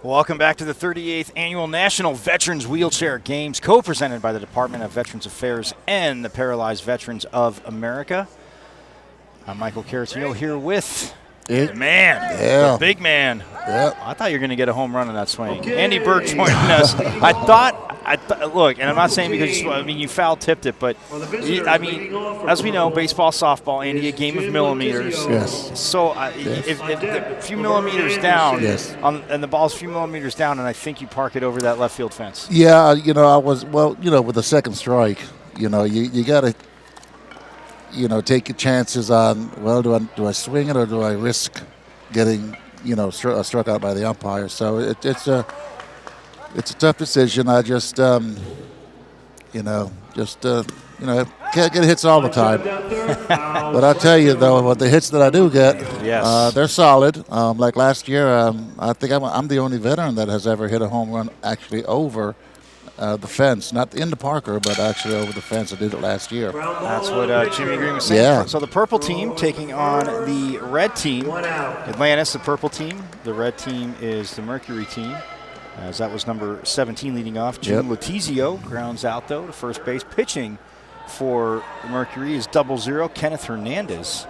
Welcome back to the 38th Annual National Veterans Wheelchair Games, co-presented by the Department of Veterans Affairs and the Paralyzed Veterans of America. I'm Michael Caratino here with the man, the big man. Yeah. I thought you were going to get a home run on that swing. Okay. Andy Burke joining us. I thought, look, and I'm not saying because you foul tipped it, but as we know, baseball, softball, Andy, a game of millimeters. Yes. So if a few millimeters down, yes. And the ball's a few millimeters down, and I think you park it over that left field fence. Yeah, I was with the second strike, you got to. Take your chances on, do I swing it or do I risk getting, struck out by the umpire? So it's a tough decision. I just, can't get hits all the time. But I'll tell you, though, what the hits that I do get, yes. They're solid. Like last year, I think I'm the only veteran that has ever hit a home run actually over the fence, not in the Parker, but actually over the fence. I did it last year. That's what Jimmy Green was saying. Yeah. So the purple team taking on the red team. Atlantis, the purple team. The red team is the Mercury team, as that was number 17 leading off. Jim Letizio grounds out, though, to first base. Pitching for the Mercury is 00, Kenneth Hernandez.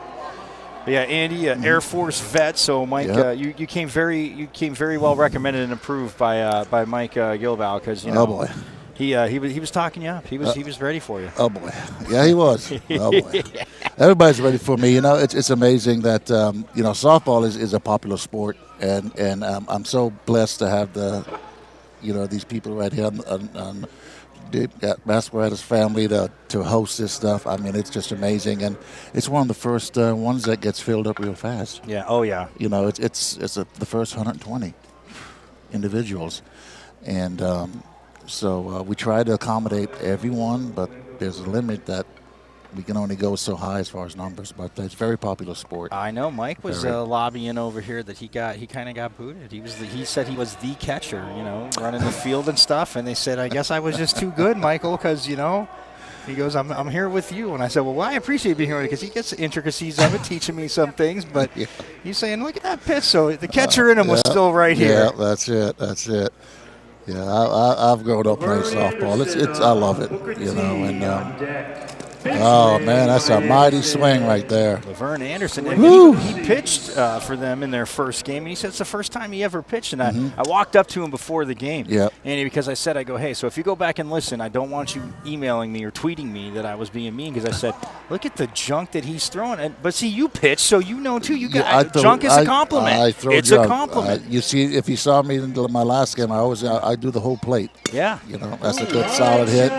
But yeah, Andy, Air Force vet. So Mike, you came very well recommended and approved by Mike Gilbow, because oh boy, he was talking you up. He was ready for you. Oh boy, yeah, he was. Oh boy, everybody's ready for me. It's amazing that softball is a popular sport, and I'm so blessed to have these people right here on basketball at his family to host this stuff. I mean, it's just amazing, and it's one of the first ones that gets filled up real fast. Yeah. Oh yeah. It's the first 120 individuals, and so we try to accommodate everyone, but there's a limit that we can only go so high as far as numbers. But it's a very popular sport. I know Mike was lobbying over here that he kind of got booted. He said he was the catcher, running the field and stuff. And they said, I guess I was just too good, Michael, because he goes, I'm here with you. And I said, well, I appreciate being here because he gets the intricacies of it, teaching me some things. But he's saying, look at that pitch. So the catcher in him was still right here. Yeah, that's it. Yeah, I've grown up playing softball. I love it, and. Oh, man, that's a mighty swing right there. Laverne Anderson, and he pitched for them in their first game, and he said it's the first time he ever pitched. And I walked up to him before the game, Andy, because I said, hey, so if you go back and listen, I don't want you emailing me or tweeting me that I was being mean, because I said, look at the junk that he's throwing. But see, you pitch, so you know, too. Junk is a compliment. It's junk. A compliment. You see, if you saw me in my last game, I do the whole plate. Yeah. That's a good, solid hit.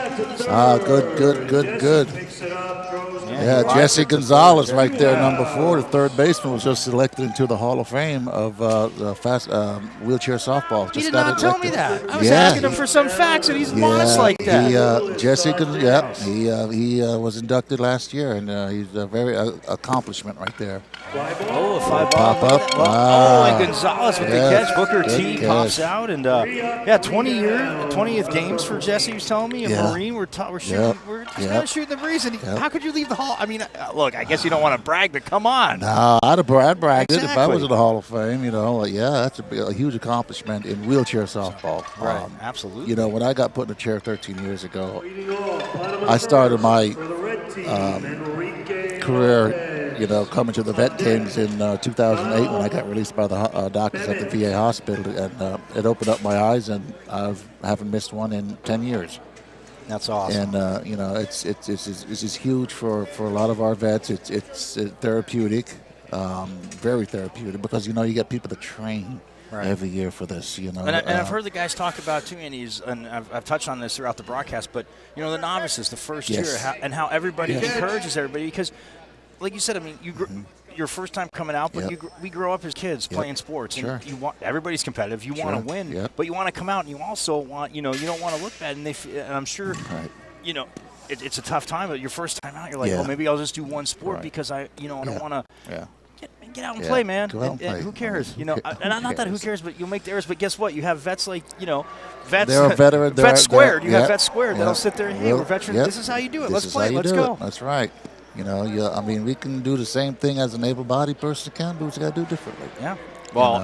Good. Yeah, Jesse Gonzalez right there, number 4, the third baseman, was just selected into the Hall of Fame of wheelchair softball. He did not tell me that. I was asking him for some facts, and he's modest like that. He was inducted last year, and he's a very accomplishment right there. Oh, a fly ball. Pop up. And Gonzalez with the catch. Booker T pops out, and 20th games for Jesse. He was telling me, and Marine, we're shooting. We're just kind of shooting the breeze. And how could you leave the Hall? I mean, look, I guess you don't want to brag, but come on. No, I'd bragged it if I was in the Hall of Fame. That's a huge accomplishment in wheelchair softball. Right, absolutely. When I got put in a chair 13 years ago, I started my career. Coming to the vet games in 2008 when I got released by the doctors at the VA hospital, and it opened up my eyes, and I haven't missed one in 10 years. That's awesome. And it's huge for a lot of our vets. It's therapeutic, very therapeutic, because you get people that train every year for this. And I've heard the guys talk about too, and I've touched on this throughout the broadcast, but the novices, the first year, and how everybody encourages everybody, because. Like you said, I mean, your first time coming out, but we grow up as kids playing sports. Sure. And everybody's competitive. You want to win, but you want to come out, and you also want, you don't want to look bad. And I'm sure, it's a tough time. But your first time out, you're like, well, maybe I'll just do one sport because I don't want to. Get out and play, man. And who cares? And not that who cares, but you'll make the errors. But guess what? You have vets like, vets. They're a veteran. Vets squared. You have vets squared that'll sit there. Hey, we're veterans. This is how you do it. Let's play. Let's go. That's right. We can do the same thing as an able-bodied person can, but we got to do it differently. Yeah. Well,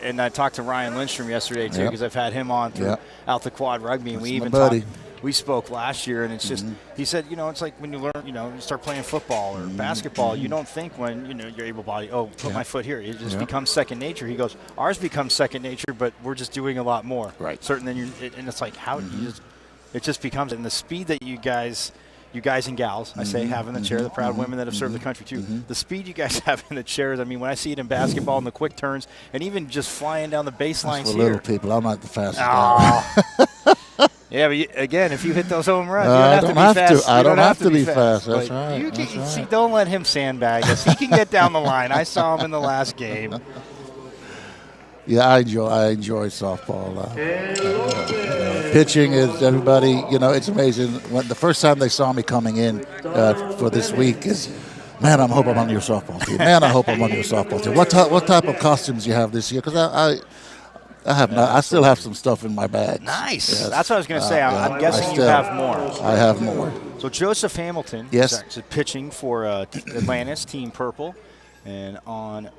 and I talked to Ryan Lindstrom yesterday too, because I've had him on throughout the quad rugby, and we even talked. We spoke last year, and it's just he said, it's like when you learn, you start playing football or basketball, you don't think when you're able-bodied, put my foot here. It just becomes second nature. He goes, ours becomes second nature, but we're just doing a lot more. Right. Certain than and it's like how it just becomes, and the speed that you guys and gals, I say, have in the chair, the proud women that have served the country too. The speed you guys have in the chairs, I mean, when I see it in basketball and the quick turns, and even just flying down the baselines for here. Little people, I'm not the fastest guy. Yeah, but again, if you hit those home runs, you don't have to be fast. I don't have to be fast. That's right. You can, see, don't let him sandbag us. He can get down the line. I saw him in the last game. Yeah, I enjoy softball. Pitching is everybody. It's amazing. When the first time they saw me coming in for this week is, man, I hope I'm on your softball team. Man, I hope I'm on your softball team. What type of costumes you have this year? Because I still have some stuff in my bag. Nice. Yes. That's what I was going to say. I'm guessing you have more. I have more. So Joseph Hamilton is pitching for Atlantis, Team Purple, and on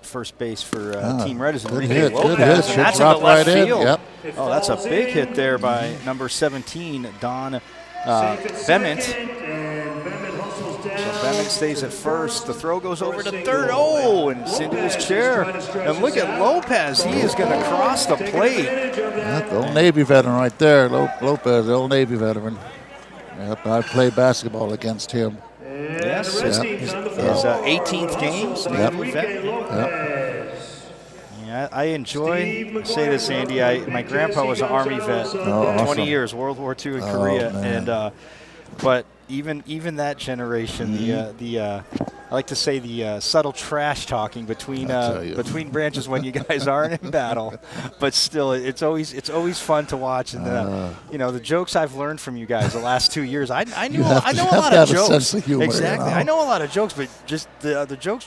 first base for Team Red is Enrique Lopez. Good hit. And that's in the left field. Yep. Oh, that's a big hit there by number 17, Don Bement. So Bement stays at first. The throw goes over to third. Oh, and it's into his chair. And look at Lopez. He is going to cross the plate. Yep, the old Navy veteran right there. Lopez, the old Navy veteran. Yep, I played basketball against him. Yes, his 18th game. Yeah, I enjoy, say this, Andy, my grandpa was an Army vet, 20 years, World War II in Korea. And but even that generation, I like to say the subtle trash talking between branches when you guys aren't in battle, but still it's always fun to watch. And the jokes I've learned from you guys the last 2 years, I know a lot of jokes. Exactly, I know a lot of jokes, but just the jokes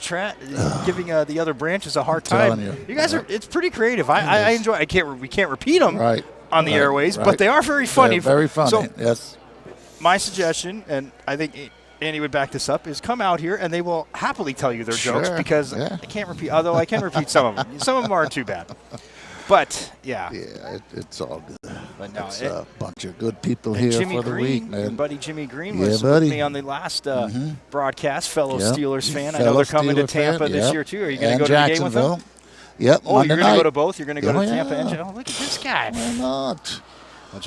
giving the other branches a hard time. You guys it's pretty creative. I enjoy. We can't repeat them on the airways, but they are very funny. They're very funny. So, yes. My suggestion, and I think Andy would back this up, is come out here and they will happily tell you their jokes because I can't repeat, although I can repeat some of them. Some of them aren't too bad. But, yeah. Yeah, it's all good. But no, it's a bunch of good people here for the week, man. Buddy Jimmy Green was with me on the last broadcast, fellow Steelers fan. I know they're coming to Tampa this year, too. Are you going to go to the game with them? Yep. Oh, you're going to go to both? You're going to go to Tampa and look at this guy. Why not? Well,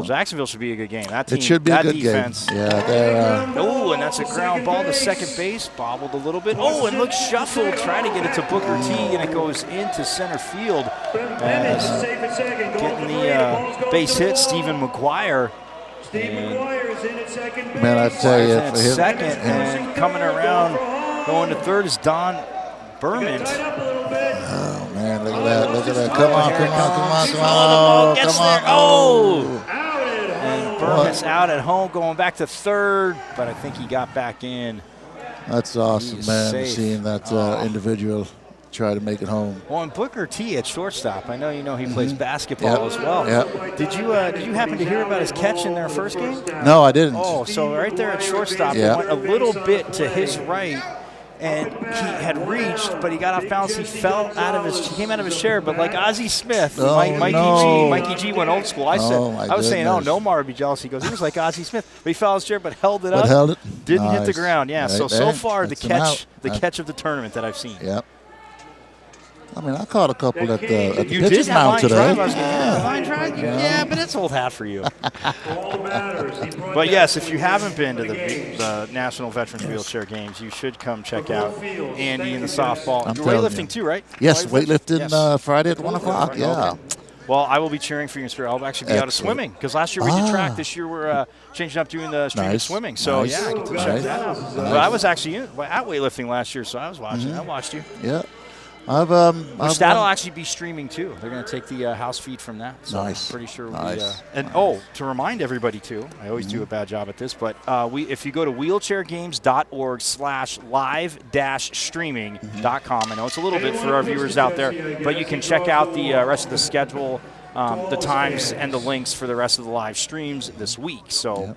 Jacksonville should be a good game. That team, it should be that a good defense. Game. Yeah, they're. And that's a ground ball to second base, bobbled a little bit. Oh, and look, shuffled, trying to get it to Booker T, and it goes into center field. Getting the base hit, Stephen McGuire. Man, I tell you, for him, second, and coming around, going to third is Don Berman. Oh, man, look at that. Come on. Gets there. Oh! And Berman's out at home, going back to third, but I think he got back in. That's awesome, man, seeing that individual try to make it home. Well, and Booker T at shortstop, I know he plays basketball as well. Yep. Did you happen to hear about his catch in their first game? No, I didn't. Oh, so right there at shortstop, it went a little bit to his right, and he had reached, but he got off balance. He came out of his chair, but like Ozzie Smith, Mikey G went old school. I was saying, Nomar would be jealous. He goes, he was like Ozzie Smith, but he fell out of his chair, but held it up. Didn't hit the ground. Yeah. So far the catch of the tournament that I've seen. Yep. I mean, I caught a couple at the pitcher's mound today. Line drive? Yeah, but it's old hat for you. But yes, if you haven't been to the National Veterans Wheelchair Games, you should come check out Andy and the softball. You're weightlifting too, right? Yes, weightlifting Friday at 1 o'clock. Yeah. Well, I will be cheering for you in spirit. I'll actually be out of swimming because last year we did track. This year we're changing up doing the stream of swimming. So, I get to check that out. But I was actually at weightlifting last year, so I was watching. I watched you. Yeah. That'll actually be streaming too. They're going to take the house feed from that. So I'm pretty sure to remind everybody too, I always do a bad job at this, but if you go to wheelchairgames.org/live-streaming.com, I know it's a little bit for our viewers out there, but you can check out the rest of the schedule, the times and the links for the rest of the live streams this week. So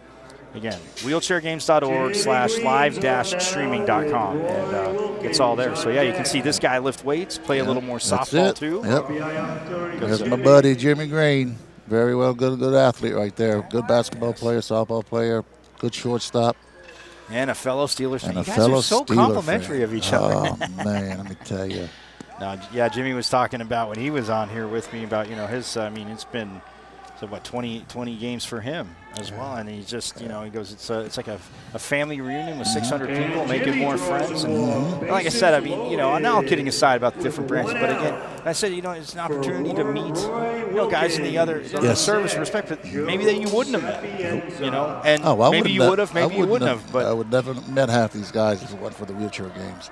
Again, wheelchairgames.org/live-streaming.com, and it's all there. So yeah, you can see this guy lift weights, play a little more softball too. Yep. There's my buddy Jimmy Green. Very well, good athlete right there. Good basketball player, softball player, good shortstop. And a fellow Steelers fan. And you guys are so complimentary of each other. Oh man, let me tell you. No, yeah, Jimmy was talking about when he was on here with me about his. I mean, it's been 20 games for him as well, and he just he goes it's like a family reunion with 600 people, making more friends, and like I said, I mean now kidding aside about the different branches, but again I said it's an opportunity to meet guys in the other service respect, but maybe that you wouldn't have met, and maybe you would have, maybe you wouldn't have, but I would never met half these guys if it wasn't for the wheelchair games.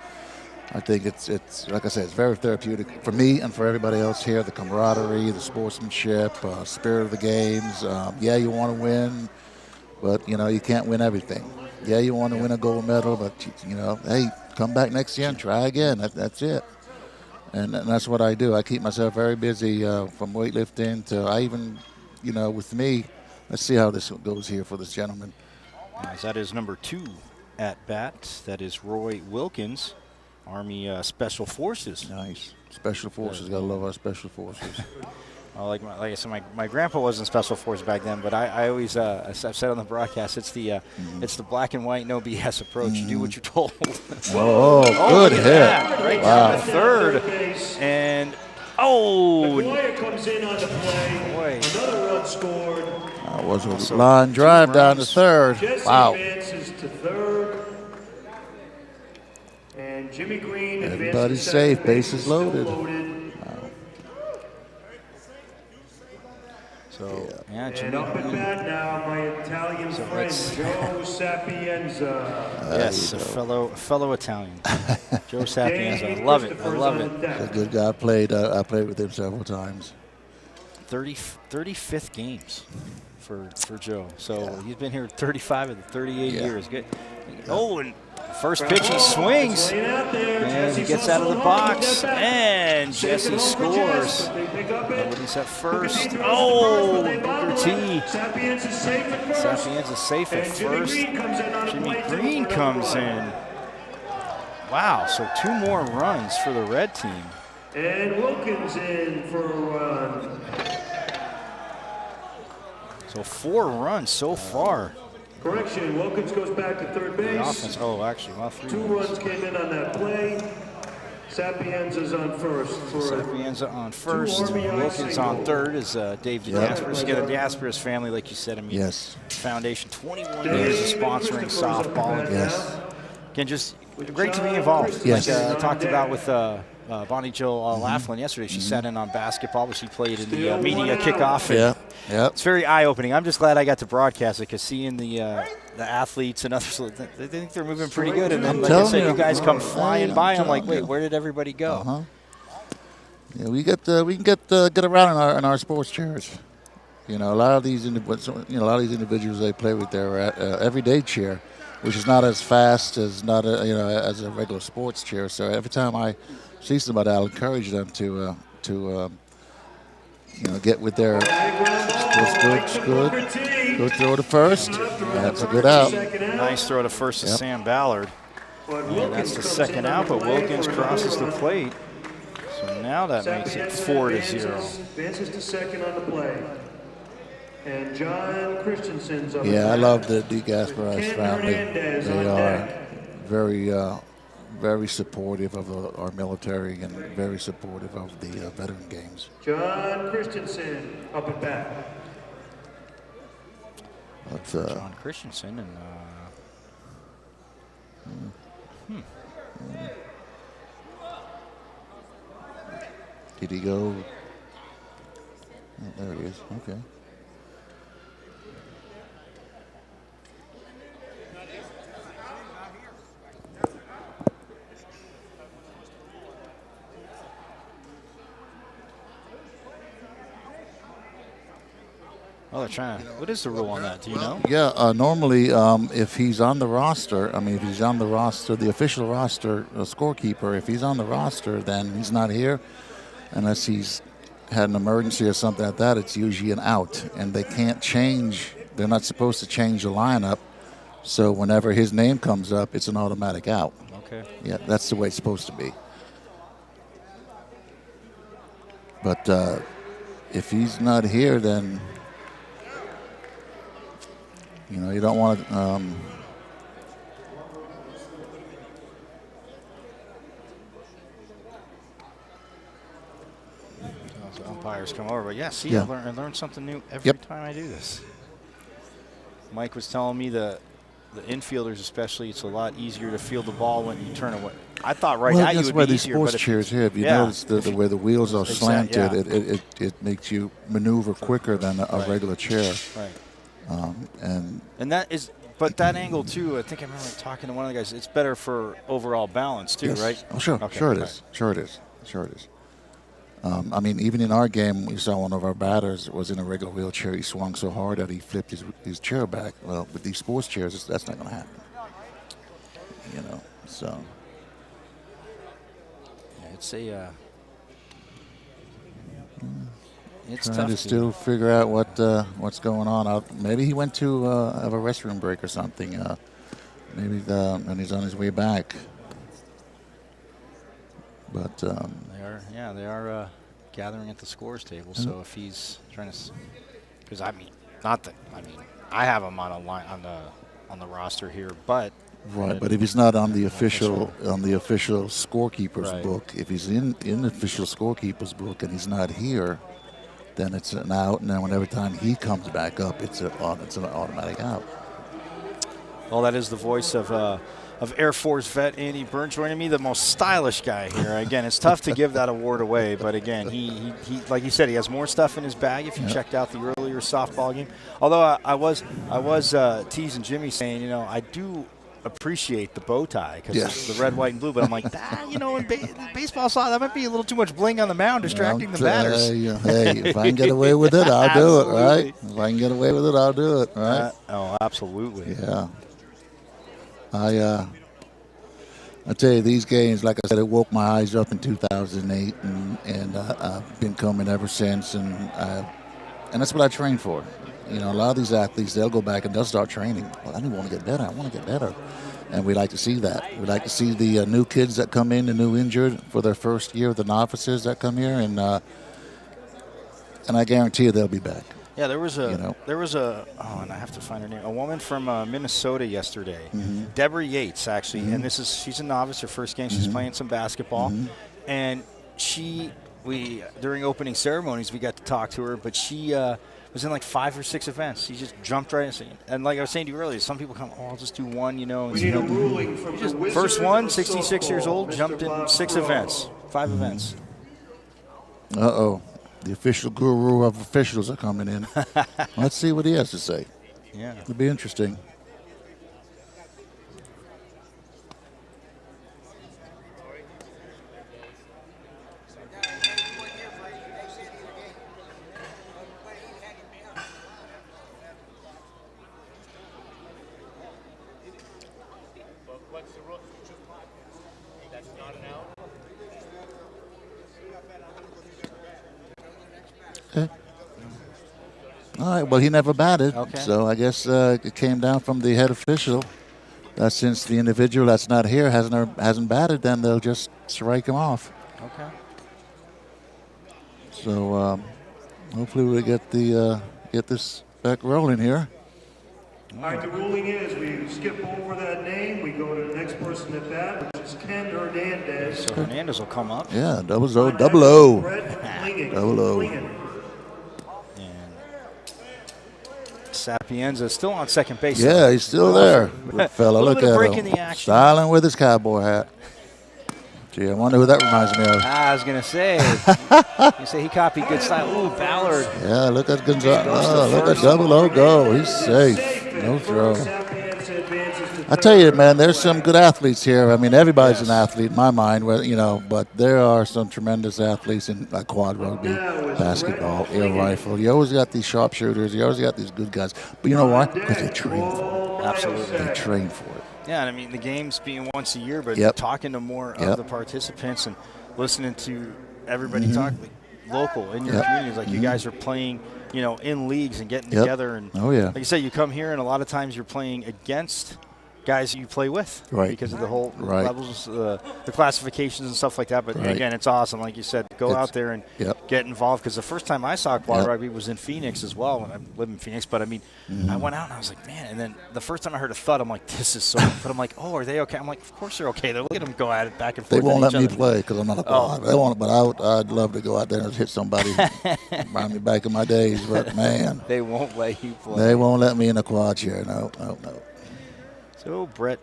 I think it's like I said, it's very therapeutic for me and for everybody else here. The camaraderie, the sportsmanship, spirit of the games. Yeah, you want to win, but you can't win everything. Yeah, you want to win a gold medal, but hey, come back next year and try again. That's it. And that's what I do. I keep myself very busy from weightlifting to I even, with me. Let's see how this goes here for this gentleman. As that is number 2 at bat. That is Roy Wilkins. Army Special Forces. Nice. Special Forces. Gotta love our Special Forces. Like I said, my grandpa was in Special Forces back then, but I always, I've said on the broadcast, it's the black and white, no BS approach. You do what you're told. Oh, good hit. Right down to third. And, It comes in on the play. Boy. Another run scored. That was a line drive down to third. Wow. Advances to third. And Jimmy Green Everybody's safe. Bases loaded. So, yeah, and up at bat now, my Italian friend, Joe Sapienza. Yes, a fellow Italian. Joe Sapienza. I love it. He's a good guy. I played with him several times. 35th games for Joe. So he's been here 35 of the 38 years. Good. Oh, and first pitch he swings, and he gets out of the box, and Jesse scores. Nobody's at first. Oh, Booker T. Sapienza safe at first. Jimmy Green comes in. Wow, so 2 more runs for the red team. And Wilkins in for a run. So 4 runs so far. Correction, Wilkins goes back to third base. Offense, 3 2 runs came in on that play. Sapienza's on first. Sapienza on first. Wilkins on third is Dave DeGasperis. Again, the DeGasperis family, like you said, foundation, 21 years of sponsoring softball. Yes. Again, just great to be involved. Yes. Like I talked about with Bonnie Jo Laughlin yesterday. She sat in on basketball, but she played in the media kickoff. Yeah. It's very eye-opening. I'm just glad I got to broadcast it because seeing the athletes and others, they think they're moving pretty good. And then, like I said, you guys come flying by. I'm like, wait, where did everybody go? Yeah, we can get around in our sports chairs. A lot of these individuals they play with their everyday chair, which is not as fast as as a regular sports chair. So every time I see somebody, I'll encourage them to get with their good throw to first. That's a good out. Nice throw to first to Sam Ballard. And that's the second out, but Wilkins crosses the plate. So now that makes it 4-0. Advances to second on the play. And John Christensen's up. Yeah, I love the DeGasperis family. They are very supportive of our military and very supportive of the veteran games. John Christensen up at bat. John Christensen and Did he go? Oh, there he is. Okay. Oh, they're trying. What is the rule on that? Do you know? Yeah, normally if he's on the roster, if he's on the roster, the official roster scorekeeper, if he's on the roster, then he's not here unless he's had an emergency or something like that. It's usually an out, and they can't change. They're not supposed to change the lineup So whenever his name comes up, it's an automatic out. Okay. Yeah, that's the way it's supposed to be. But if he's not here, then you don't want to. So umpires come over, but yeah, see, Yeah. I learned something new every Yep. time I do this. Mike was telling me the infielders, especially, it's a lot easier to field the ball when you turn away. I thought at you that's would why be these easier. sports But chairs here, if you yeah. notice the way the wheels are Exact- slanted, yeah. it makes you maneuver quicker than a Right. regular chair. Right. And that is, but that angle too. I think I remember talking to one of the guys. It's better for overall balance too, yes. right? Oh, sure, Okay, sure it right. is. Sure it is. Sure it is. I mean, even in our game, we saw one of our batters was in a regular wheelchair. He swung so hard that he flipped his chair back. Well, with these sports chairs, that's not going to happen. So. Yeah, it's a. It's Trying tough to still figure out what's going on. Maybe he went to have a restroom break or something. Maybe and he's on his way back. But They are gathering at the scores table. So if he's trying to, because I have him on a line on the roster here, but right. But if he's not on the official scorekeeper's Right. book, if he's in the official scorekeeper's book and he's not here, then it's an out. And then whenever time he comes back up, it's an automatic out. well, that is the voice of Air Force vet Andy Byrne joining me, the most stylish guy here. Again, it's tough to give that award away, but again, he like you said, he has more stuff in his bag. If you checked out the earlier softball game, although I was teasing Jimmy saying, I do appreciate the bow tie because Yes. it's the red, white, and blue, but I'm like, in baseball saw that might be a little too much bling on the mound, distracting the batters. Hey, if I can get away with it, I'll do it, right? If I can get away with it, I'll do it, right? Absolutely. Yeah. I tell you, these games, like I said, it woke my eyes up in 2008, and I've been coming ever since, and that's what I train for. A lot of these athletes, they'll go back and they'll start training. Well, I want to get better. I want to get better. And we like to see that. We like to see the new kids that come in, the new injured for their first year, the novices that come here, and I guarantee you they'll be back. Yeah, there was and I have to find her name. A woman from Minnesota yesterday, Deborah Yates, actually, and she's a novice. Her first game, she's playing some basketball, and during opening ceremonies we got to talk to her, but she was in like 5 or 6 events. She just jumped right in. And like I was saying to you earlier, some people come, I'll just do one, We need a ruling from the Wizard first one, of 66 years softball, old, Mr. jumped in Bob 6 Crow. events, 5 events. Uh-oh. The official guru of officials are coming in. Let's see what he has to say. Yeah. It'll be interesting. Okay. All right. Well, he never batted, Okay. so I guess it came down from the head official that since the individual that's not here hasn't batted, then they'll just strike him off. Okay. So hopefully we get this back rolling here. All right, the ruling is we skip over that name. We go to the next person at bat, which is Ken Hernandez. So Hernandez will come up. Yeah, double O. Brett Klingen. Double O. Klingen. And Sapienza still on second base. Yeah, he's still there. Good fella, Little look bit of at break him. in the action. Styling with his cowboy hat. Gee, I wonder who that reminds me of. I was going to say. You say he copied good style. Ooh, Ballard. Yeah, look at Gonzalez. Oh, look at double O go. He's safe. No throw. I tell you, man, there's some good athletes here. I mean, everybody's an athlete in my mind, but there are some tremendous athletes in quad rugby, basketball, air rifle. You always got these sharpshooters. You always got these good guys. But you know why? Because they train for it. Absolutely. They train for it. Yeah, and I mean, the game's being once a year, but Yep. talking to more Yep. of the participants and listening to everybody talk local in your Yep. communities, like you guys are playing in leagues and getting together. And like you said, you come here and a lot of times you're playing against guys that you play with because of the whole levels, the classifications and stuff like that. But again, it's awesome. Like you said, go out there and get involved. Because the first time I saw quad rugby was in Phoenix as well. I live in Phoenix, but I mean, I went out and I was like, man. And then the first time I heard a thud, I'm like, this is so. But I'm like, oh, are they okay? I'm like, of course they're okay. They're looking at them go at it back and forth. They won't let me play because I'm not a quad. They won't, but I'd love to go out there and hit somebody. Remind me back in my days, but man, they won't let you play. They won't let me in a quad chair. No. So Brett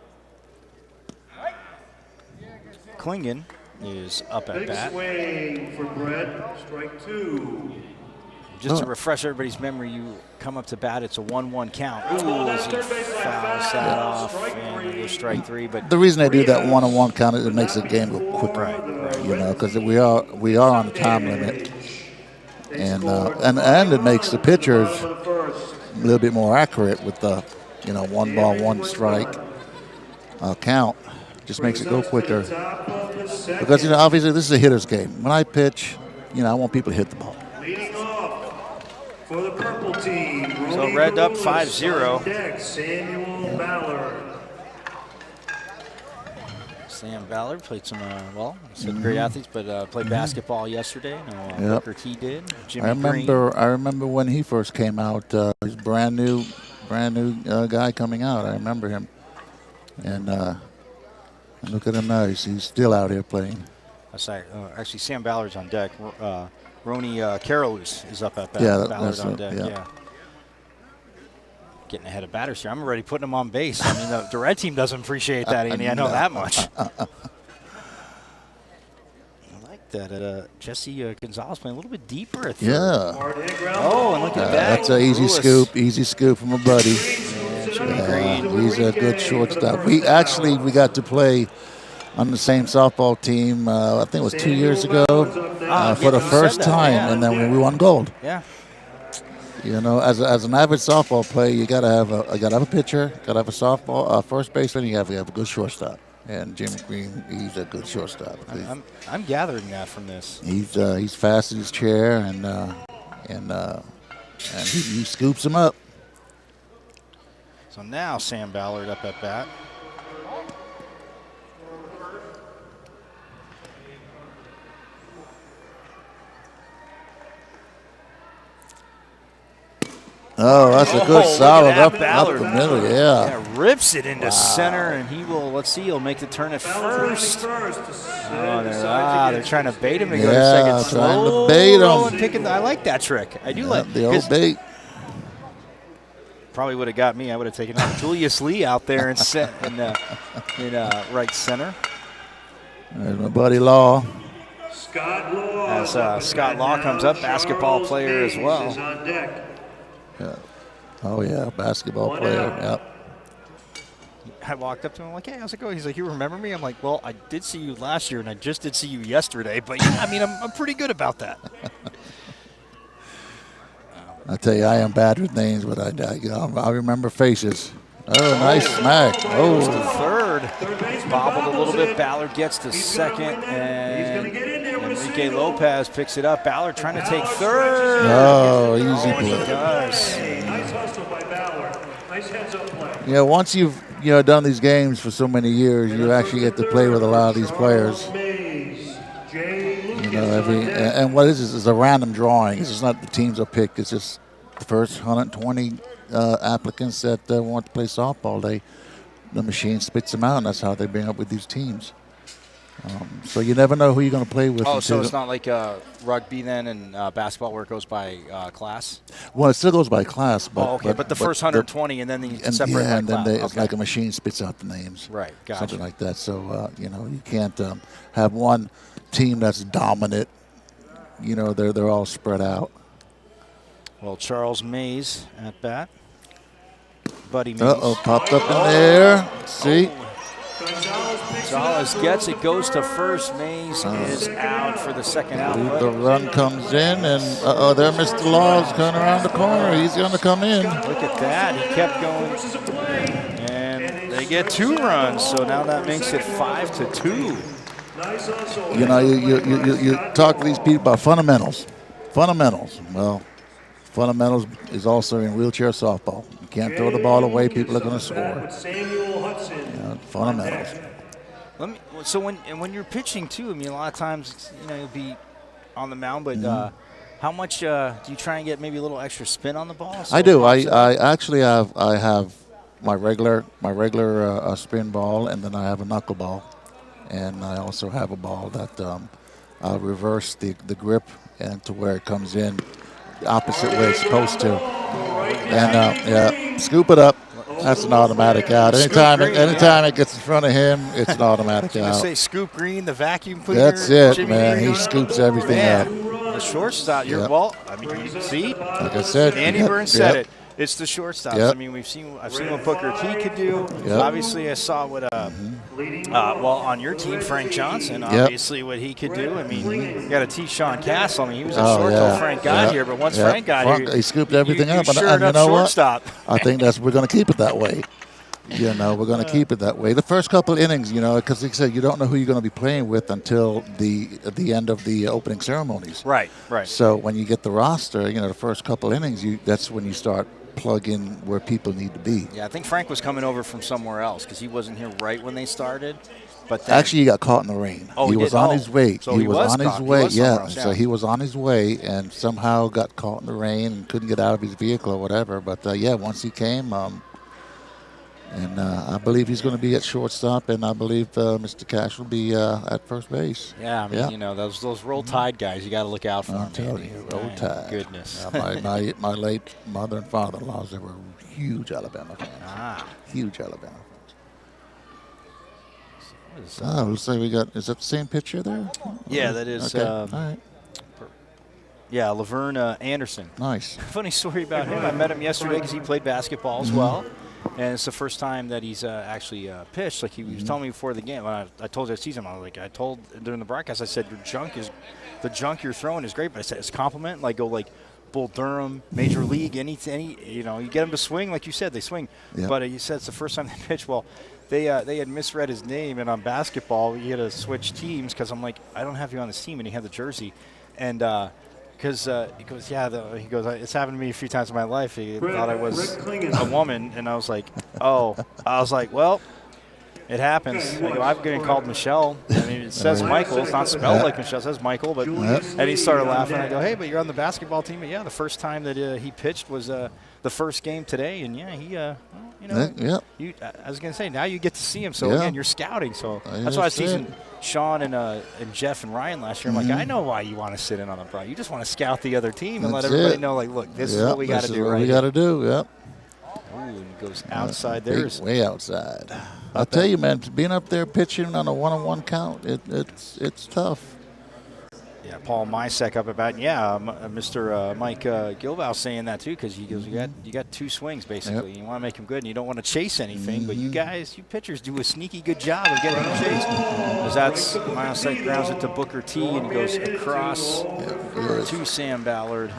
Klingon is up at bat. Big swing for Brett, strike 2. Just to refresh everybody's memory, you come up to bat, it's a 1-1 count. Ooh, as he fouls that off, and it goes strike 3. But the reason they do that 1-on-1 count is it makes the game go quicker, because we are on a time limit, and it makes the pitchers a little bit more accurate with the 1 ball, 1 strike count. Just makes it go quicker. Because, obviously this is a hitter's game. When I pitch, I want people to hit the ball. Leading off for the purple team. So Red up 5-0. Samuel Ballard. Sam Ballard played some, great athletes, but played basketball yesterday. Booker T did. Jimmy Green. I remember when he first came out. He's a brand new guy coming out. I remember him. And look at him now. He's still out here playing. Actually, Sam Ballard's on deck. Roni Karolus is up at bat. Yeah, Ballard on deck. Yeah. Getting ahead of batters here. I'm already putting him on base. I mean, the red team doesn't appreciate that, Andy. I know that much. I like that. Jesse Gonzalez playing a little bit deeper at third. Yeah. Oh, and look at that. That's an easy scoop. Easy scoop from a buddy. He's a good shortstop. We got to play on the same softball team. I think it was 2 years ago for the first time, and then we won gold. Yeah. As an average softball player, you gotta have a pitcher, gotta have a softball first baseman. You have to have a good shortstop. And Jimmy Green, he's a good shortstop. I'm gathering that from this. He's fast in his chair, and he scoops him up. So now Sam Ballard up at bat. Oh, that's a good solid up the middle, yeah. Rips it into center, and he'll make the turn at first. They're trying to bait him to go to second. Trying to bait him. I like that trick. I do like the old bait. Probably would have got me. I would have taken out Julius Lee out there and set in right center. There's my buddy Law. Scott Law. As Scott Law comes up, basketball player as well. Yeah. Oh, yeah, basketball player. Yep. I walked up to him, I'm like, hey, how's it going? He's like, you remember me? I'm like, well, I did see you last year, and I just did see you yesterday. But, I'm pretty good about that. I tell you, I am bad with names, but I remember faces. Oh, nice smack. Oh, to third. Bobbled a little bit. Ballard gets to second, and Enrique Lopez picks it up. Ballard trying to take third. Oh, easy play. He does. Nice hustle by Ballard. Nice heads-up play. Yeah, once you've done these games for so many years, you actually get to play with a lot of these players. And what is this? It's a random drawing. It's just not the teams are picked. It's just the first 120 applicants that want to play softball. The machine spits them out, and that's how they bring up with these teams. So you never know who you're going to play with. Oh, so it's not like rugby then and basketball where it goes by class? Well, it still goes by class. But, but the first 120 and then you can separate by class. It's like a machine spits out the names. Right, gotcha. Something like that. So, you can't have one team that's dominant. They're all spread out. Well, Charles Mays at bat. Buddy Mays. Popped up in there. See? Gonzalez gets it, goes to first. Mays is out for the second out. The run comes in, and there Mr. Law's coming around the corner. He's going to come in. Look at that. He kept going. And they get 2 runs, so now that makes it 5-2. You talk to these people about fundamentals. Well, Fundamentals is also in wheelchair softball. You can't throw the ball away. People are going to score. Samuel Hudson. Fundamentals. So when you're pitching too, I mean, a lot of times you'll be on the mound, but how much do you try and get maybe a little extra spin on the ball? I do. I actually have my regular spin ball, and then I have a knuckleball, and I also have a ball that I'll reverse the grip and to where it comes in the opposite way it's supposed to, and scoop it up. That's an automatic out. Anytime it gets in front of him, it's an automatic out. Say Scoop Green, the vacuum cleaner. That's it, Jimmy man. Green. He scoops everything up. The shortstop. Well, I mean, see, like I said, Andy Burns said it. It's the shortstops. Yep. I mean, I've seen what Booker T could do. Yep. Obviously, I saw what on your team, Frank Johnson. Obviously, what he could do. I mean, you got to teach Sean Castle. I mean, he was a short till Frank got here, but once Frank got here, he scooped everything up. And you know shortstop. what? I think we're going to keep it that way. We're going to keep it that way. The first couple innings, because like I said, you don't know who you're going to be playing with until the end of the opening ceremonies. Right. So when you get the roster, the first couple innings, that's when you start plugging where people need to be. Yeah, I think Frank was coming over from somewhere else because he wasn't here right when they started. But then, actually, he got caught in the rain. Oh, he was on his way. So he was on caught. his way. So he was on his way and somehow got caught in the rain and couldn't get out of his vehicle or whatever. But once he came. And I believe he's going to be at shortstop, and I believe Mr. Cash will be at first base. Yeah, I mean, those Roll Tide guys, you got to look out for them. I'm telling you, Roll Tide. Goodness. My late mother and father-in-laws, they were huge Alabama fans. Huge Alabama fans. Looks like we got. Is that the same picture there? Yeah, that is. Okay. All right. Yeah, Laverne Anderson. Nice. Funny story about him. I met him yesterday because he played basketball as well. And it's the first time that he's actually pitched. Like he was telling me before the game. When I told you I season, I told during the broadcast, I said the junk you're throwing is great, but I said it's a compliment. Like go like Bull Durham, Major League, any you get them to swing like you said they swing. Yep. But he said it's the first time they pitched. Well, they had misread his name, and on basketball he had to switch teams because I'm like I don't have you on this team, and he had the jersey, and. Because he goes, it's happened to me a few times in my life. He thought I was a woman, and I was like, well, it happens. I go, I'm getting called Michelle. I mean, it says Michael. It's not spelled like Michelle. It says Michael. But and he started laughing. I go, hey, but you're on the basketball team. But the first time that he pitched was the first game today, and I was gonna say now you get to see him. So again, you're scouting. So that's why I was teasing Sean and Jeff and Ryan last year. I'm like, I know why you want to sit in on the front. You just want to scout the other team and let everybody know, like, look, this is what we got to do. We got to do. Yep. Ooh, and he goes outside there. Way outside. I'll tell you, man, being up there pitching on a one-on-one count, it's tough. Yeah, Paul Mysek up about Mr. Mike Gilbow saying that too because he goes, you got two swings basically. You want to make them good, and you don't want to chase anything. But you pitchers do a sneaky good job of getting them chased. Because that's Mysek grounds it to Booker T and he goes across to Sam Ballard.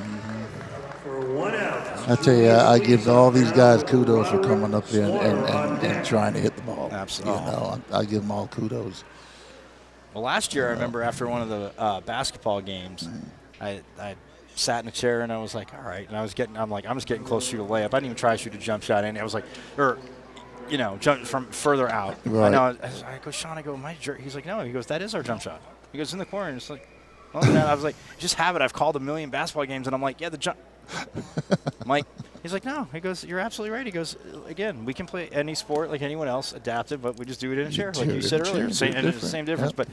I tell you, I give all these guys kudos for coming up there and trying to hit the ball. Absolutely. I give them all kudos. Well, last year I remember after one of the basketball games, I sat in a chair and I was like, all right, and I'm just getting close to shoot a layup. I didn't even try to shoot a jump shot, and I was like, jump from further out. Right. I know. I go, Sean, my jerk. He's like, no. He goes, that is our jump shot. He goes in the corner, and it's like, well, man, I was like, just have it. I've called a million basketball games, and I'm like, yeah, the jump. Mike, he's like, no. He goes, you're absolutely right. He goes, again, we can play any sport like anyone else, adaptive, but we just do it in a chair, like you said earlier. Same difference. Yep. But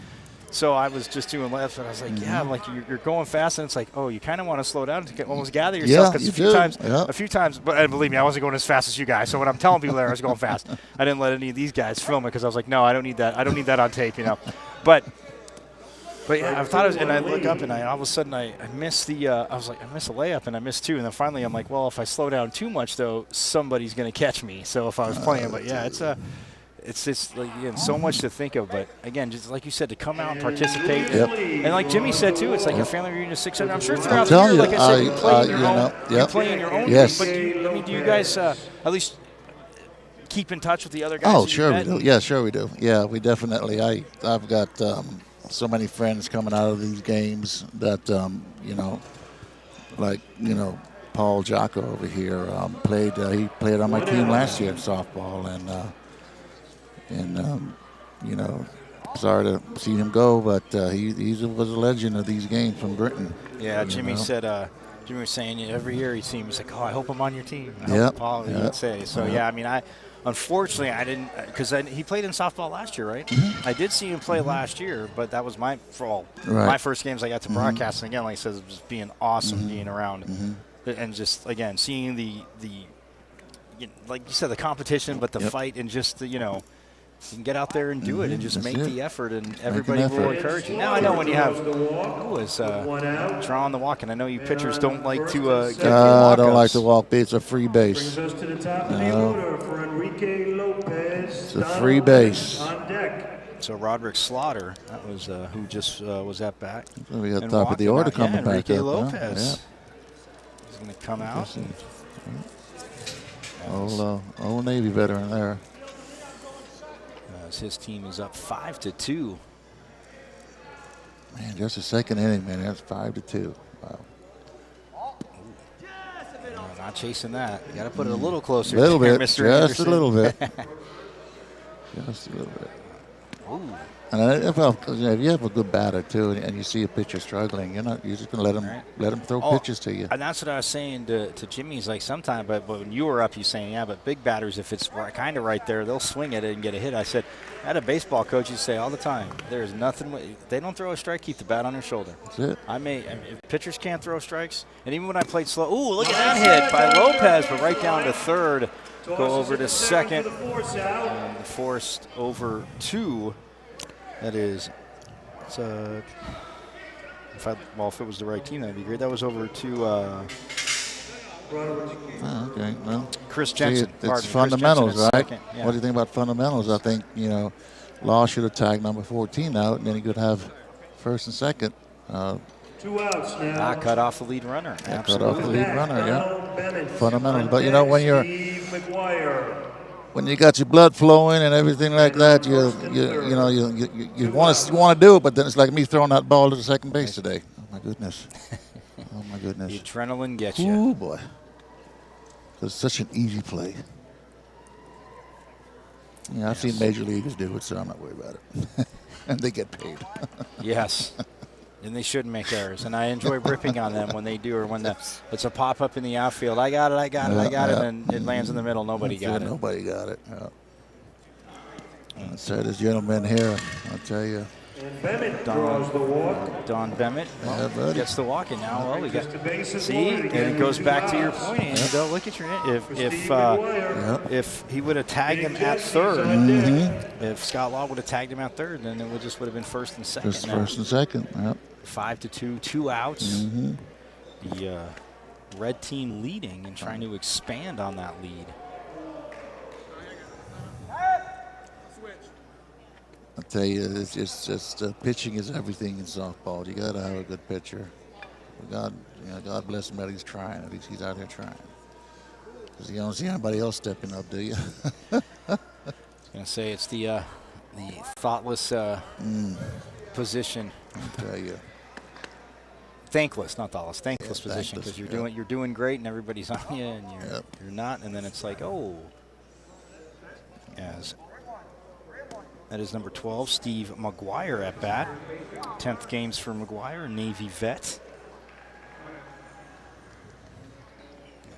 so I was just doing laps, and I was like, yeah, like you're going fast, and it's like, oh, you kind of want to slow down to almost gather yourself because a few times, but and believe me, I wasn't going as fast as you guys. So when I'm telling people there I was going fast, I didn't let any of these guys film it because I was like, no, I don't need that. I don't need that on tape, But yeah, I thought it was, and I look up, and all of a sudden I missed the. I was like, I missed a layup, and I missed two, and then finally I'm like, well, if I slow down too much, though, somebody's going to catch me. So if I was playing, but yeah, it's just like, again, so much to think of. But again, just like you said, to come out and participate, and like Jimmy said too, it's like your family reunion is 600. I'm sure throughout the year, like I said, you play in your own. You play in your own. Yes. But do you guys at least keep in touch with the other guys? Oh, sure we do. Yeah, sure we do. Yeah, we definitely. I've got. So many friends coming out of these games that, Paul Jocko over here played. He played on my team last year in softball, and you know, sorry to see him go, but he was a legend of these games from Britain. Yeah, Jimmy said. Jimmy was saying every year he seems like, oh, I hope I'm on your team. Yeah, Paul, he would say. So yeah, I mean, unfortunately I didn't, because he played in softball last year, right? I did see him play last year, but that was my fault. Right. My first games I got to broadcast, and again, like I said, it was just being awesome being around, and just again seeing the like you said, the competition, but the fight, and just the, you can get out there and do it and just make the effort, and everybody will encourage you. Now I know when you have drawing the walk, and I know you pitchers don't like to get I don't like to walk. It's a free base. Brings us to the top of the order for Enrique Lopez. It's a free base. On deck. So Roderick Slaughter, that was who just was at bat. We got And top of the order walking out. coming back Enrique up. Lopez. He's going to come out. Old Navy veteran there. As his team is up 5-2. Man, just a second inning, man. That's 5-2. Wow. No, not chasing that. You got to put it a little closer. A little bit. Mr. Just Anderson. a little bit. Just a little bit. Ooh. And if you have a good batter too, and you see a pitcher struggling, you're just gonna let him throw pitches to you. And that's what I was saying to Jimmy. He's like, sometime, but when you were up, he's saying, yeah, but big batters, if it's kind of right there, they'll swing at it and get a hit. I said, I had a baseball coach who say all the time, there's nothing. They don't throw a strike, keep the bat on their shoulder. That's it. If pitchers can't throw strikes, and even when I played slow, ooh, look at that hit by Lopez, but right down to third, go over to second, and forced over 2. That is, if it was the right team, that'd be great. That was over to Okay, well, Chris Jensen. it's fundamentals, Chris Jensen right? Yeah. What do you think about fundamentals? I think Law should have tagged number 14 out, and then he could have first and second. 2 outs now. Cut off the lead runner. Cut off the lead runner, yeah. Fundamentals, but when you got your blood flowing and everything like that, you want to do it, but then it's like me throwing that ball to the second base today. Oh my goodness! Oh my goodness! The adrenaline gets you. Ooh boy! It's such an easy play. Yeah, I've seen major leaguers do it, so I'm not worried about it. And they get paid. Yes. And they shouldn't make errors. And I enjoy ripping on them when they do, or when it's a pop-up in the outfield. I got it, and it lands in the middle. Nobody got it. Nobody got it. So this gentleman here, I'll tell you. And Bennett draws the walk. Don Bennett gets the walk, and now we got see, and again. it goes back to your point. And you go look at your if he would have tagged him at third, if Scott Law would have tagged him at third, then it would have been first and second. Just first and second. Yep. 5-2, 2 outs. The red team leading and trying to expand on that lead. I tell you, it's just pitching is everything in softball. You got to have a good pitcher. God bless him that he's trying. At least he's out there trying. Because you don't see anybody else stepping up, do you? I was going to say it's the thoughtless position. I tell you. Thankless, not thoughtless. Thankless position, thankless, because you're doing great and everybody's on you, and you're not, and then it's like, oh. As that is number 12, Steve McGuire at bat. 10th games for McGuire, Navy vet.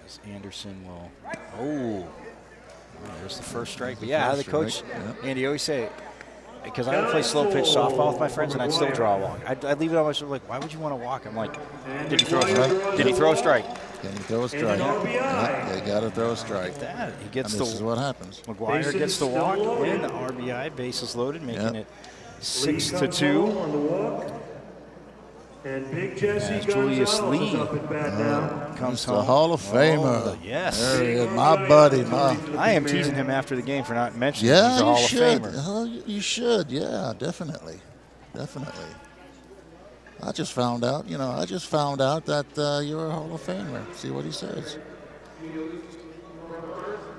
As Anderson will, there's the first strike. But yeah, the coach, Andy, always say, because I would play slow pitch softball with my friends, and I'd still draw a walk. I'd leave it on my shoulder, like, why would you want to walk? I'm like, did he throw a strike? Did he throw a strike? Can you throw a strike? Yeah, you got to throw a strike. That he gets this is what happens. McGuire gets the walk, and the RBI, bases loaded, making it 6-2. On the walk. And Big Jesse As Julius Gonzalez Lee is up at bat now. comes The home. Hall of Famer. Yes. There he is, my buddy. I am teasing him after the game for not mentioning he's a Yeah, Hall you of should. Famer. You should. Yeah, definitely. I just found out that you're a Hall of Famer. See what he says.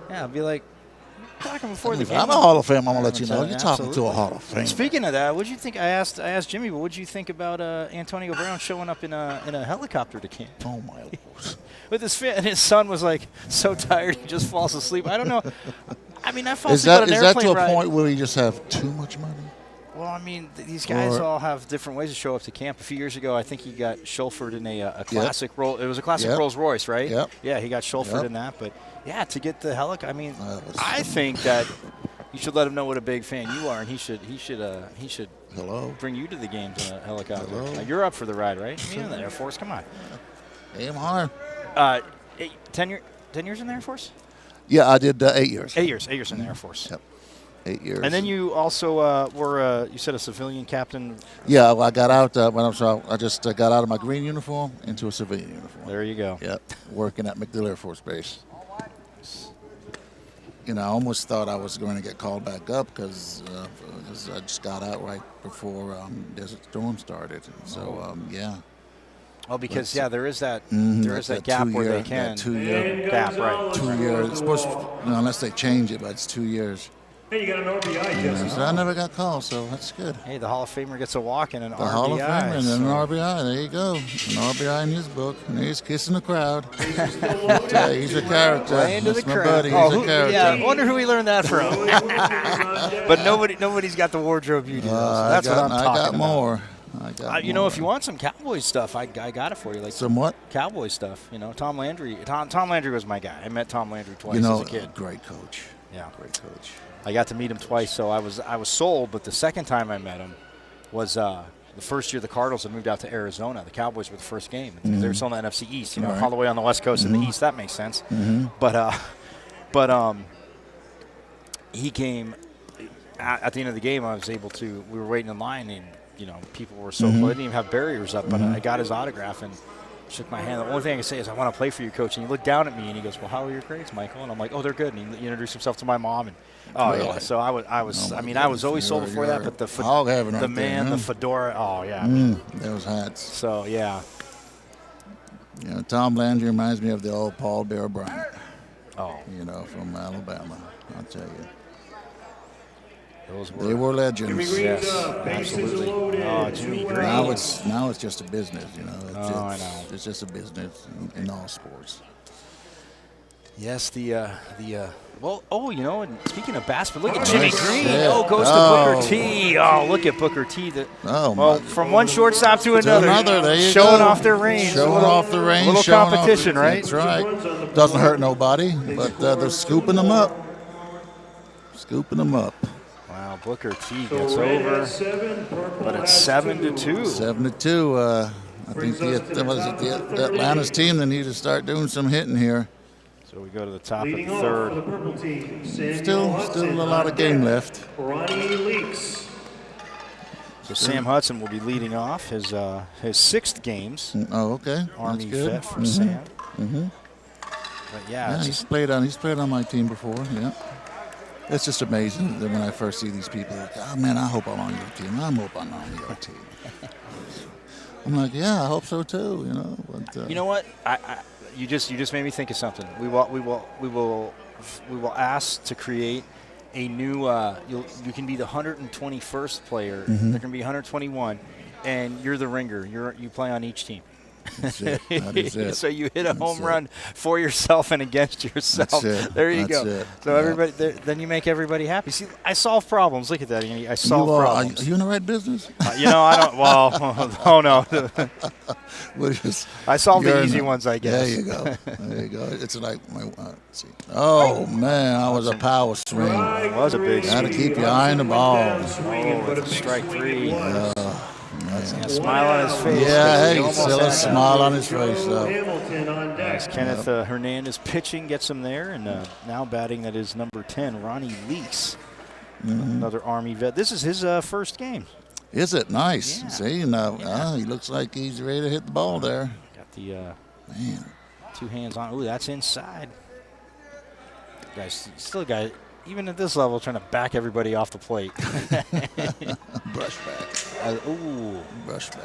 Yeah, I'll be like, talking before the If game. I'm a Hall of Fame, I'm gonna let you know. You're talking Absolutely. to a Hall of Fame. Speaking of that, what did you think? I asked Jimmy, but what did you think about Antonio Brown showing up in a helicopter to camp? Oh my Lord. With his and his son was like so tired he just falls asleep. I don't know. I mean, I fell Is asleep on that an is that airplane to a ride. point where you just have too much money? Well, I mean, these guys Or- all have different ways to show up to camp. A few years ago, I think he got chauffeured in a classic roll. It was a classic Yep. Rolls Royce, right? Yep. Yeah, he got chauffeured Yep. in that. But yeah, to get the helic, I mean, That was- I think that you should let him know what a big fan you are, and he should Hello. bring you to the games in a helicopter. Hello. You're up for the ride, right? Me in the Air Force. Come on. Aim higher. 10 years in the Air Force? Yeah, I did 8 years. 8 years. 8 years in the Air Force. Yep. 8 years. And then you also were, you said, a civilian captain. Yeah, well, I got out I just got out of my green uniform into a civilian uniform. There you go. Yep, working at MacDill Air Force Base. You know, I almost thought I was going to get called back up because I just got out right before Desert Storm started. And so, yeah. Oh, because there is that That's that gap where they 2 year- can that 2 year gap, right? 2 years. It's supposed to, unless they change it, but it's 2 years. Hey, you got an RBI, Jesse. So I never got called, so that's good. Hey, the Hall of Famer gets a walk and an The RBI. Hall of Famer and so- an RBI. There you go. An RBI in his book, and he's kissing the crowd. Yeah, he's a character. Playing to That's the my crowd. buddy. He's Oh, a character. yeah, I wonder who he learned that from. But nobody's got the wardrobe you do. So that's what I'm talking I got about. more. I got You know, more. if you want some Cowboys stuff, I got it for you. Like Somewhat. Cowboy stuff. You know, Tom Landry. Tom Landry was my guy. I met Tom Landry twice You know, as a kid. great coach. Yeah. Great coach. I got to meet him twice, so I was sold. But the second time I met him was the first year the Cardinals had moved out to Arizona. The Cowboys were the first game. They were still in the NFC East, you know, Right. all the way on the West Coast in the East. That makes sense. But he came at the end of the game. I was able to. We were waiting in line, and you know, people were so close. I didn't even have barriers up, but I got his autograph and shook my hand. The only thing I can say is, I want to play for you, Coach. And he looked down at me and he goes, "Well, how are your grades, Michael?" And I'm like, "Oh, they're good." And he introduced himself to my mom, and yeah. So I was. Oh, I mean, my I was always sold goodness. before that, You're but the hog heaven right the there, man, huh? the fedora. Oh yeah. Those hats. So yeah. You know, Tom Landry reminds me of the old Paul Bear Bryant. Oh, You know, from Alabama. I'll tell you, those they were legends. Jimmy Green's Yes, up. Bases absolutely. loaded. Oh, Jimmy Green. Now it's just a business. You know. It's, I know. It's just a business in all sports. Yes, well, you know, and speaking of basketball, look at Jimmy Nice Green. hit. Oh, goes to Oh. Booker T. Oh, look at Booker T. Oh, Well, my. from one shortstop to To another. there you showing go. off their range. Showing off the range. little showing off competition, the- right? That's right. Doesn't hurt nobody, but they're scooping them up. Scooping them up. Wow, Booker T So gets red over, has 7, purple but it's has 7-2. 7-2. I think the Atlanta's team they need to start doing some hitting here. So we go to the top of Leading the off for the third. purple team. Samuel Still Hudson a lot of on game deck. left. Ronnie Leaks. So Sam Hudson will be leading off his sixth games. Oh, okay. Army That's good. vet from Sam. But yeah, Yeah, it's he's played on my team before. Yeah. It's just amazing that when I first see these people, like, oh man, I hope I'm on your team. I hope I'm on your team. I'm like, yeah, I hope so too. You know. But, you know what? You just made me think of something. We will ask to create a new. You can be the 121st player. There can be 121, and you're the ringer. You play on each team. That's it. That is it. So you hit a home it. run for yourself and against yourself. That's it. There you That's go. it. So Yeah. everybody, then you make everybody happy. See, I solve problems. Look at that. I You solve are problems. you in the right business? You know, I don't. Well, oh no. What is- I solve you're the in easy ones, I guess. There you go. There you go. It's like my. Let's see. Oh man, that was a power swing. It was a big Gotta swing. keep your eye on the ball. Oh, it's a strike three. Yeah, smile on his face. Yeah, He hey, almost still had a that. smile on his face though. Hamilton on deck. As Kenneth Hernandez pitching gets him there, and now batting that is number 10, Ronnie Leaks, another Army vet. This is his first game. Is it nice? Yeah. See now, he looks like he's ready to hit the ball there. Got the Man, two hands on. Ooh, that's inside. Guys, still got even at this level trying to back everybody off the plate. brush back, Ooh. brush back.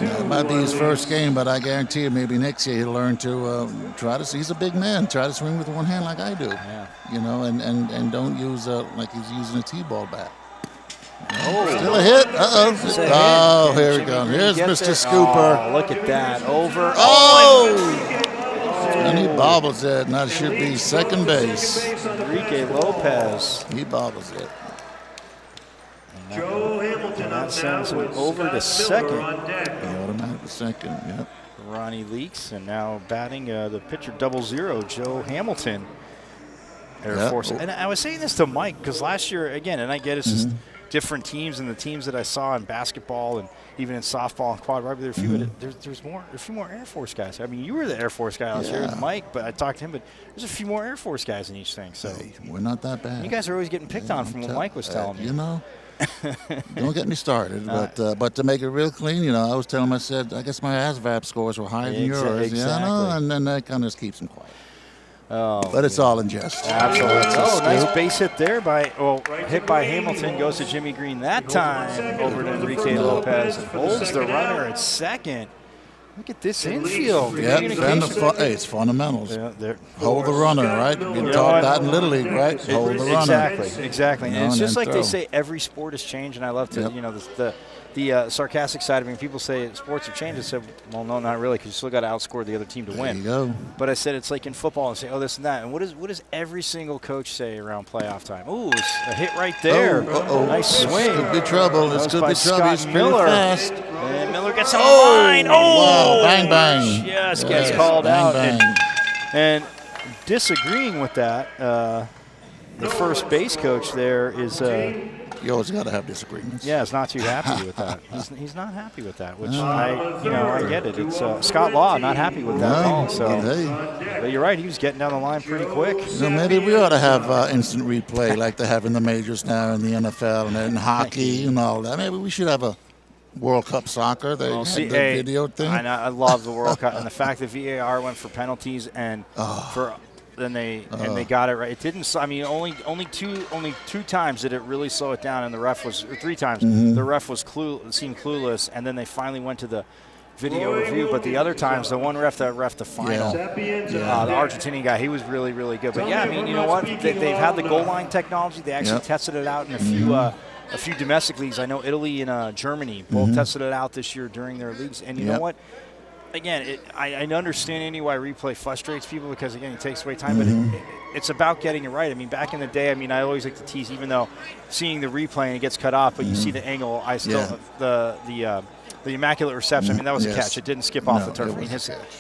It might be his first game, but I guarantee you maybe next year he'll learn to try to. He's a big man. Try to swing with one hand like I do. Yeah. You know, and don't use like he's using a T-ball bat. Still a hit. Oh, here we go. Here's Mr. Scooper. Oh, look at that. Over. And he bobbles it. Now it should be second base. Enrique Lopez. He bobbles it. Joe Hamilton And that up sends now him with over to Scott Miller second. on deck. Automatic second. Yep. Ronnie Leaks, and now batting the pitcher 0-0, Joe Hamilton. Air Force. And I was saying this to Mike because last year, again, and I get it's just different teams, and the teams that I saw in basketball and even in softball and quad rugby, there's a few more Air Force guys. I mean, you were the Air Force guy last year, Mike, but I talked to him, but there's a few more Air Force guys in each thing. So hey, we're not that bad. You guys are always getting picked on from what Mike was telling me. You know, don't get me started. But to make it real clean, you know, I was telling him, I said, I guess my ASVAB scores were higher than yours. Exactly. You know, and then that kind of just keeps them quiet. Oh, but it's all in jest. Absolutely. Nice base hit there hit by Hamilton, goes to Jimmy Green that time over to Enrique Lopez and holds the runner at second. Look at this infield. It's fundamentals. Hold the runner, right? We taught that in Little League, right? Hold the runner. Exactly. And it's just like they say, every sport has changed, and I love to, the sarcastic side of it. People say sports have changed. I said, well, no, not really, because you still got to outscore the other team to win. There you go. But I said it's like in football and say, oh, this and that. And what does every single coach say around playoff time? Ooh, it's a hit right there. Nice swing. This could be trouble. This could be trouble. He's Miller. Fast. And Miller gets on the line. Wow, bang, bang. Just gets called out. Bang. And disagreeing with that, the first base coach there is you always got to have disagreements. Yeah, is not too happy with that. He's not happy with that, which I get it. It's Scott Law not happy with that call. So, but you're right. He was getting down the line pretty quick. So maybe we ought to have instant replay like they have in the majors now in the NFL and in hockey and all that. Maybe we should have a World Cup soccer. The video thing. I love the World Cup and the fact that VAR went for penalties and and they got it right. It didn't. I mean, only two times did it really slow it down, and the ref was, or 3 times. The ref was seemed clueless, and then they finally went to the video review. But the other times, the one ref that ref the final, the Argentinian guy, he was really, really good. But yeah, I mean, you know what? They've had the goal line technology. They actually tested it out in a few domestic leagues. I know Italy and Germany both tested it out this year during their leagues. And you know what? Again, I understand why replay frustrates people because, again, it takes away time, but it's about getting it right. I mean, back in the day, I always like to tease, even though seeing the replay and it gets cut off, but you see the angle, the immaculate reception, I mean, that was a catch. It didn't skip off the turf. I mean,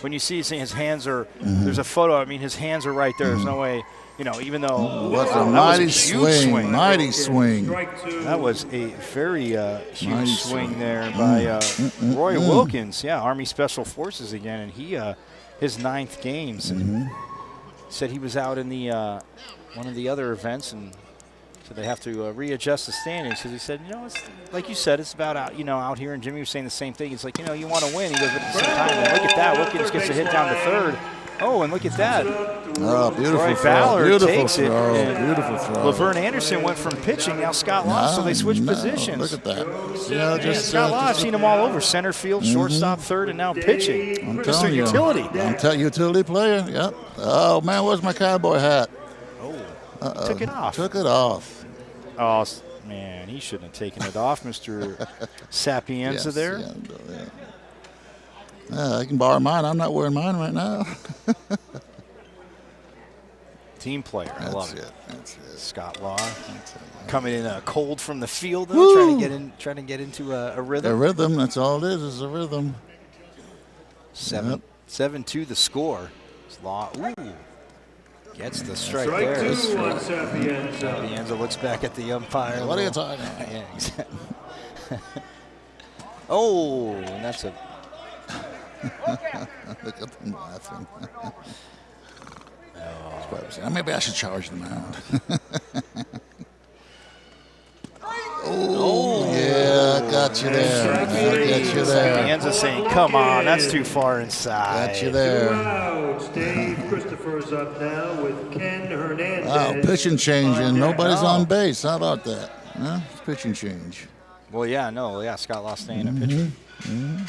when you see his hands are, there's a photo, I mean, his hands are right there. There's no way, even though. What a mighty swing. Mighty swing. That was a very huge swing there by Roy Wilkins. Yeah, Army Special Forces again, and he his 9th games. And said he was out in the one of the other events, and so they have to readjust the standings because he said, it's like you said, it's about out here. And Jimmy was saying the same thing. It's like you want to win. He goes, but at the same time, look at that. Wilkins gets a hit down to third. Oh, and look at that. Oh, beautiful Roy throw. Ballard Beautiful takes throw. it. Beautiful throw. Laverne Anderson went from pitching. Now Scott Law, so they switched positions. Look at that. Scott Law, I've seen him all over. Center field, shortstop, third, and now pitching. I'm Mr. telling you. Utility. Utility player, yep. Oh, man, where's my cowboy hat? Took it off. Took it off. Oh, man, he shouldn't have taken it off, Mr. Sapienza there. I can borrow mine. I'm not wearing mine right now. Team player. I love it. That's it. Scott Law coming in cold from the field, though, trying to get into a rhythm. A rhythm. That's all it is a rhythm. 7-2 the score. Law. Ooh. Gets the strike Strike there. 2 on Sapienza. Sapienza looks back at the umpire. What are you talking about? Yeah, exactly. Oh, and that's a. Look at them laughing. Maybe I should charge them out. Yeah, got you there. I got you there. Sapienza saying, come on, that's too far inside. Got you there. Dave Christopher's up now with Ken Hernandez. Wow, pitching change and nobody's on base. How about that? Huh? It's pitching change. Well, Scott Law staying a pitcher. And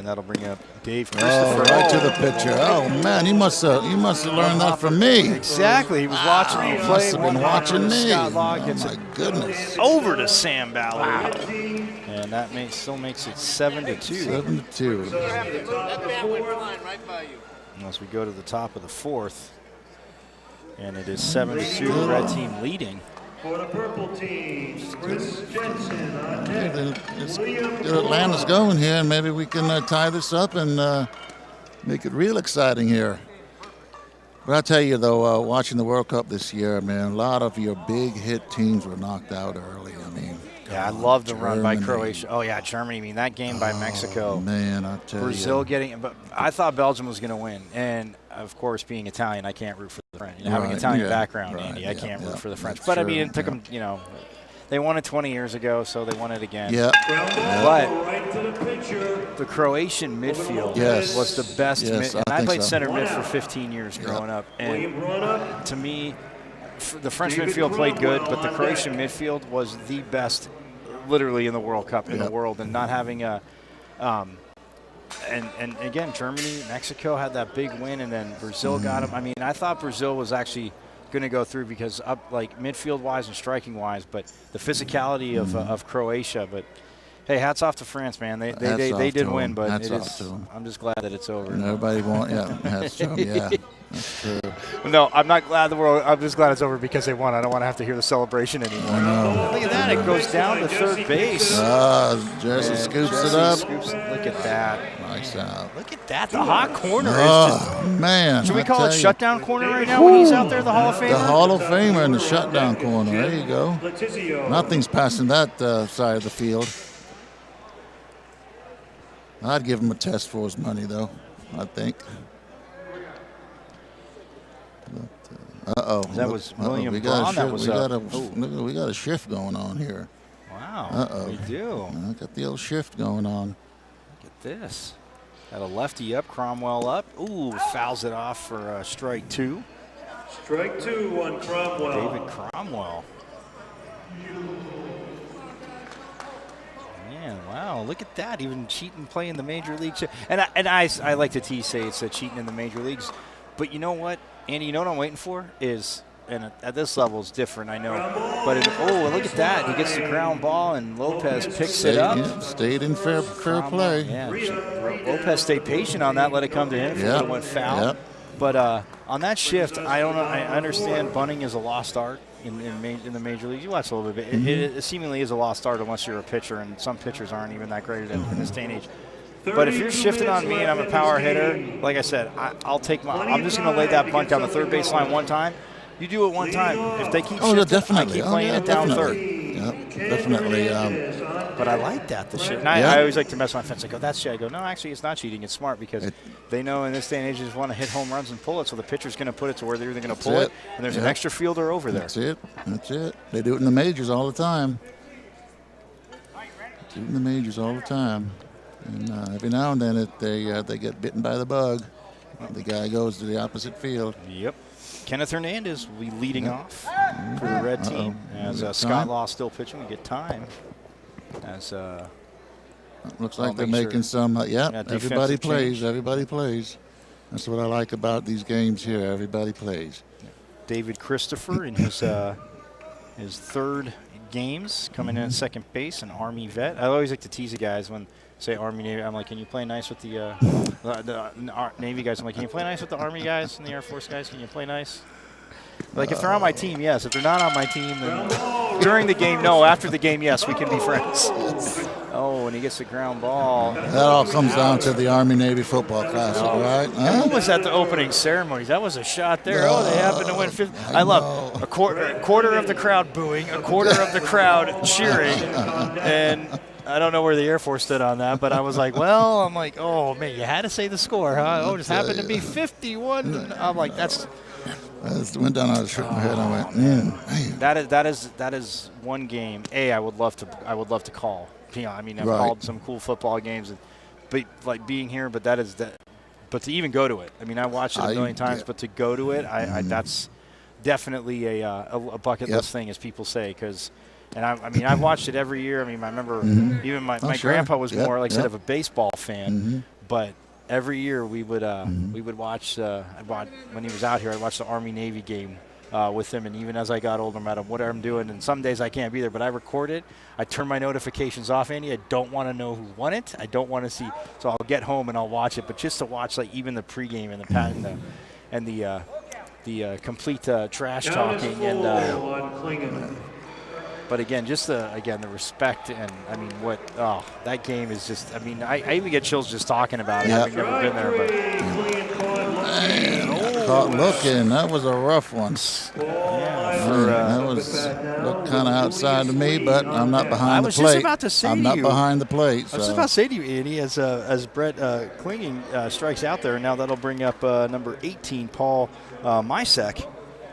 that'll bring up Dave Christopher. Right to the pitcher. Oh man, you must have learned that from me. Exactly. He was watching me play. Must have been watching me. Scott Law Oh gets my it goodness. over to Sam Ballard. And that still makes it 7-2. 7-2. As we go to the top of the fourth. And it is 7-2, the red team leading. For the purple team, Chris Jensen on deck. Let's get Atlanta's going here, and maybe we can tie this up and make it real exciting here. But I'll tell you, though, watching the World Cup this year, man, a lot of your big hit teams were knocked out early. I mean, yeah, I love the run by Croatia. Oh, yeah, Germany. I mean, that game by Mexico. Man, I tell you. Brazil getting – but I thought Belgium was going to win. And, of course, being Italian, I can't root for the French. Having an Italian background, Andy, I can't root for the French. But, I mean, it took them, they won it 20 years ago, so they won it again. Yeah. But the Croatian midfield was the best. And I played center mid for 15 years growing up. And to me, the French midfield played good, but the Croatian midfield was the best literally in the World Cup in the world. And not having a and again, Germany, Mexico had that big win, and then Brazil got them. I mean, I thought Brazil was actually going to go through because midfield-wise and striking-wise, but the physicality of Croatia. But hey, hats off to France, man. They did win, but I'm just glad that it's over. And everybody hats to them, yeah. That's true. No, I'm not glad I'm just glad it's over because they won. I don't want to have to hear the celebration anymore. Look at that. It goes down to third base. Jesse scoops it up. Look at that. Nice out. Look at that. The hot corner is just. Man. Should we call it shutdown corner right now when he's out there, the Hall of Famer? The Hall of Famer in the shutdown corner. There you go. Nothing's passing that side of the field. I'd give him a test for his money, though, I think. That was William Braun that was up. We got a shift going on here. Wow. We do. Got the old shift going on. Look at this. Got a lefty up, Cromwell up. Ooh, fouls it off for strike two. Strike two on Cromwell. David Cromwell. Man, wow, look at that. Even cheating playing the major leagues. And I like to say it's cheating in the major leagues. But you know what, Andy, you know what I'm waiting for is, and at this level it's different, I know. But look at that. He gets the ground ball, and Lopez picks it up. Yeah, stayed in fair play. Yeah, Lopez stayed patient on that, let it come to him. Yeah. It went foul. Yep. But on that shift, I don't know. I understand bunting is a lost art in the major leagues. You watch a little bit. It seemingly is a lost art unless you're a pitcher, and some pitchers aren't even that great in this day and age. But if you're shifting on me and I'm a power hitter, like I said, I'm just going to lay that bunt down the third baseline one time. You do it one time. If they keep shifting, definitely. I keep playing it down third. Yeah, definitely. But I like that, the shit. And I always like to mess my fence. I go, that's shit. I go, no, actually, it's not cheating. It's smart because they know in this day and age they just want to hit home runs and pull it. So the pitcher's going to put it to where they're either going to pull it, and there's an extra fielder over there. That's it. They do it in the majors all the time. And every now and then they get bitten by the bug. The guy goes to the opposite field. Yep. Kenneth Hernandez will be leading off for the red team. As Scott Law still pitching, we get time. As looks like they're making some. Everybody plays. Everybody plays. That's what I like about these games here. Everybody plays. David Christopher in his third games coming in at second base, an Army vet. I always like to tease the guys when say Army, Navy. I'm like, can you play nice with the Navy guys? I'm like, can you play nice with the Army guys and the Air Force guys? Can you play nice? Like, if they're on my team, yes. If they're not on my team, then during the game, no. After the game, yes, we can be friends. Oh, and he gets the ground ball. That all comes down to the Army-Navy football classic, right? Huh? What was at the opening ceremonies? That was a shot there. They happened to win 50. I love a quarter of the crowd booing, a quarter of the crowd cheering, and I don't know where the Air Force stood on that, but I was like, oh, man, you had to say the score, huh? Oh, it just happened to be 51. I'm like, that's. I just went down, I shook my head, I went, man. That is one game. I would love to call. I mean, I've called some cool football games, but like being here. But but to even go to it. I mean, I watched it a million times, but to go to it, definitely a bucket list thing, as people say, because. And I mean, I've watched it every year. I mean, I remember even my grandpa was more, like I said, of a baseball fan. But every year we would watch. When he was out here, I'd watch the Army-Navy game with him. And even as I got older, no matter what I'm doing, and some days I can't be there, but I record it. I turn my notifications off, Andy. I don't want to know who won it. I don't want to see. So I'll get home and I'll watch it. But just to watch, like, even the pregame and the patent and the complete trash talking and. But again, just the respect, and I mean, that game is just. I mean, I even get chills just talking about it. Having never been there, but caught looking. That was a rough one. That looked kind of outside of me, but I'm not behind the plate. I was just about to say I'm not behind the plate. So. I was just about to say to you, Andy, as Brett Klinging strikes out there, now that'll bring up number 18, Paul Mysek,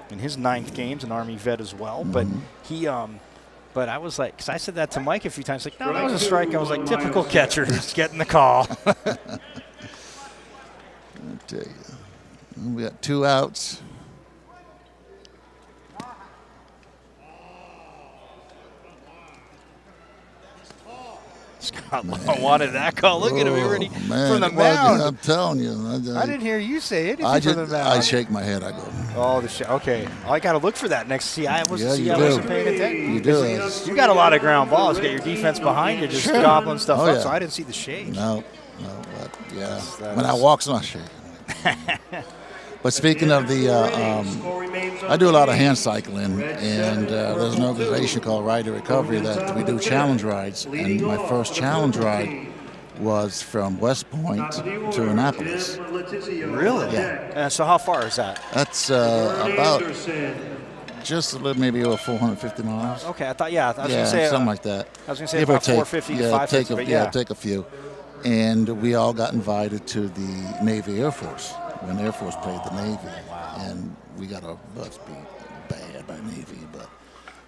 in his 9th games, an Army vet as well, but he. But I was like, because I said that to Mike a few times, like, no, that was a strike. I was like, typical catcher, just getting the call. I'll tell you. We got 2 outs. Scott Long wanted that call. Look at him already from the mound. I'm telling you. I didn't hear you say anything from the mound. I shake my head. I go. Oh, okay. I got to look for that next. I wasn't paying attention. You do. You got a lot of ground balls. You got your defense behind you, just gobbling stuff up. So I didn't see the shake. No. But yeah. When I walk, I'm shaking. But speaking of the, I do a lot of hand cycling, and there's an organization called Ride to Recovery that we do challenge rides. And my first challenge ride was from West Point to Annapolis. Really? Yeah. So how far is that? That's about just a little, maybe over 450 miles. Okay, I was going to say something like that. I was going to say about 450 to 550. Take a few. And we all got invited to the Navy Air Force when Air Force played the Navy. Wow. And we got our butts beat bad by Navy,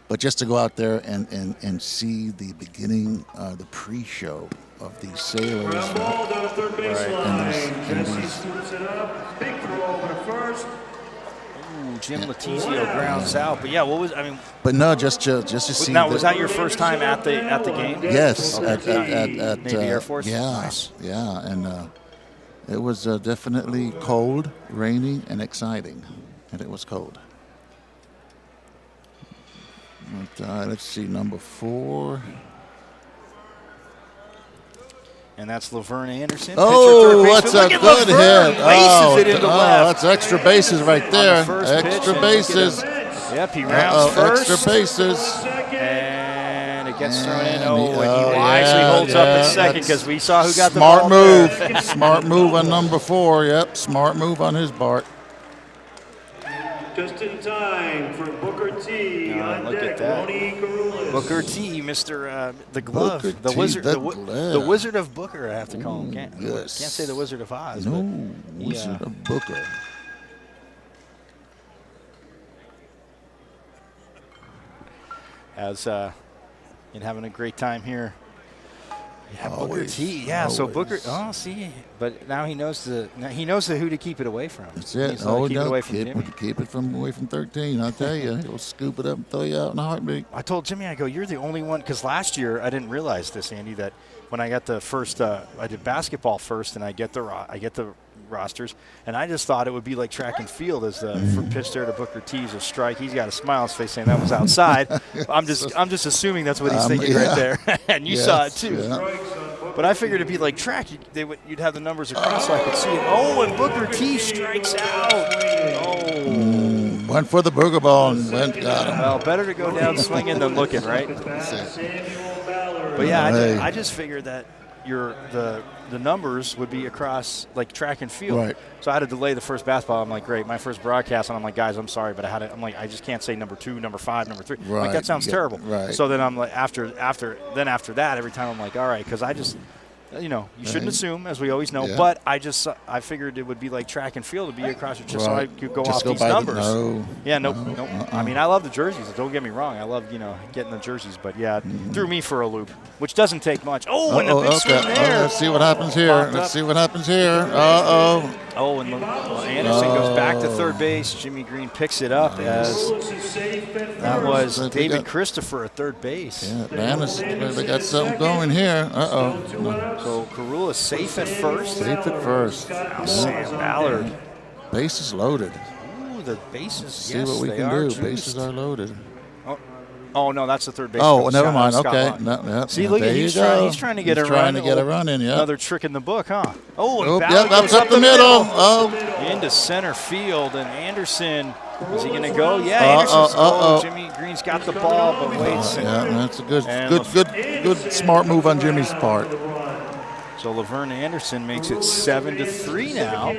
but just to go out there and see the beginning, the pre-show of these sailors. Ball down to third baseline. Scoops it up. Big throw over to first. Jim Letizio grounds out, but But no, just to see. Now, was that your first time at the game? Yes, okay. at Navy Air Force. Yeah, nice. Yeah, and it was definitely cold, rainy, and exciting, and it was cold. But, let's see, number 4. And that's Laverne Anderson. Oh, what's a good hit. Laces it into left. That's extra bases right there. Extra bases. Yep, he rounds first. Extra bases. And it gets thrown in. And he wisely holds up at second because we saw who got the ball. Smart move. Smart move on number 4. Yep, smart move on his part. Just in time for Booker T. On look deck, at that. Ronnie Garulis. Booker T, Mr. The Glove, Booker the T, Wizard, glove. the Wizard of Booker. I have to call him. Can't Yes. say the Wizard of Oz. No, but Wizard of Booker. As in having a great time here. Yeah, Booker Always, T. Yeah, always. so Booker. Oh, see, but now he knows who to keep it away from. That's it. Keep it away from Jimmy. Keep it away from 13. I'll tell you, he'll scoop it up and throw you out in a heartbeat. I told Jimmy, I go, you're the only one, because last year I didn't realize this, Andy, that when I got the first, I did basketball first, and I get the rosters, and I just thought it would be like track and field as the pitch there to Booker T's a strike. He's got a smile on his face saying that was outside. I'm just assuming that's what he's thinking right there, and you saw it too. Yeah. But I figured it'd be like track. You'd have the numbers across so I could see it. Oh, and Booker T strikes out. Oh. Went for the booger ball and got him. Well, better to go down swinging than looking, right? But yeah, I just figured that the numbers would be across like track and field. Right. So I had to delay the first basketball. I'm like, great, my first broadcast, and I'm like, guys, I'm sorry, but I just can't say number 2, number 5, number 3. Right. Like that sounds terrible. Right. So then I'm like, after that, every time I'm like, all right, because I just. You shouldn't assume, as we always know, but I figured it would be like track and field to be across it just so I could go off these numbers. No. I mean, I love the jerseys. Don't get me wrong. I love, getting the jerseys, but yeah, it threw me for a loop, which doesn't take much. Oh, and a big swing there. Let's see what happens here. Uh-oh. Oh, and Anderson goes back to third base. Jimmy Green picks it up as that was David Christopher at third base. Yeah, Atlanta's they got something going here. So Carula safe at first. Safe at first. Now Sam Ballard. Bases loaded. Ooh, the bases. See what we can do. Bases are loaded. Oh no, that's the third base. Oh, never mind. Okay. See, look at he's trying to get a run. Trying to get a run in. Yeah. Another trick in the book, huh? Oh, and yep, that's up the middle. Into center field, and Anderson. Is he going to go? Yeah, Anderson's Jimmy Green's got the ball, but waits. Yeah, that's a good, smart move on Jimmy's part. So Laverne Anderson makes it 7-3 now.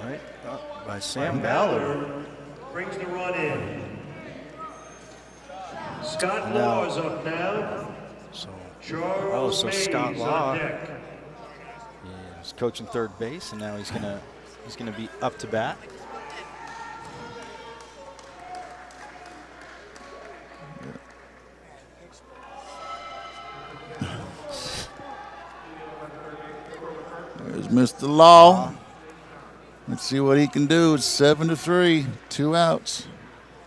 Right, by Sam Ballard. Brings the run in. Scott Law is up now. So Scott Law. He's coaching third base, and now he's gonna be up to bat. There's Mr. Law. Let's see what he can do. It's 7-3, 2 outs.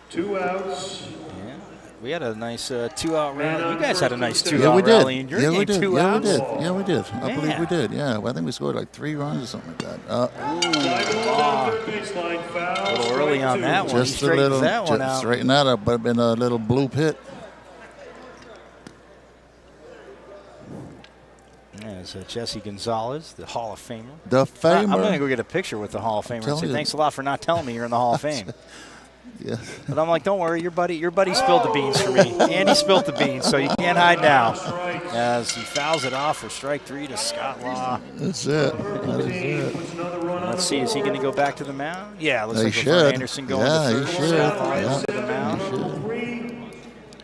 2 outs. Yeah, we had a nice 2-out rally. You guys had a nice 2-out rally in your game. We did. 2 outs. Yeah, we did. I believe we did. Yeah, well, I think we scored like 3 runs or something like that. A little early on that one. Just a little. Just straighten that up, but been a little blue pit. There's Jesse Gonzalez, the Hall of Famer. The Famer. I'm going to go get a picture with the Hall of Famer and say, thanks a lot for not telling me you're in the Hall of Fame. Yeah. But I'm like, don't worry, your buddy spilled the beans for me. Andy spilled the beans, so you can't hide now. As he fouls it off for strike 3 to Scott Law. That's it. That is it. Let's see, is he going to go back to the mound? Yeah, looks like should. Anderson going to third. He should. To the mound.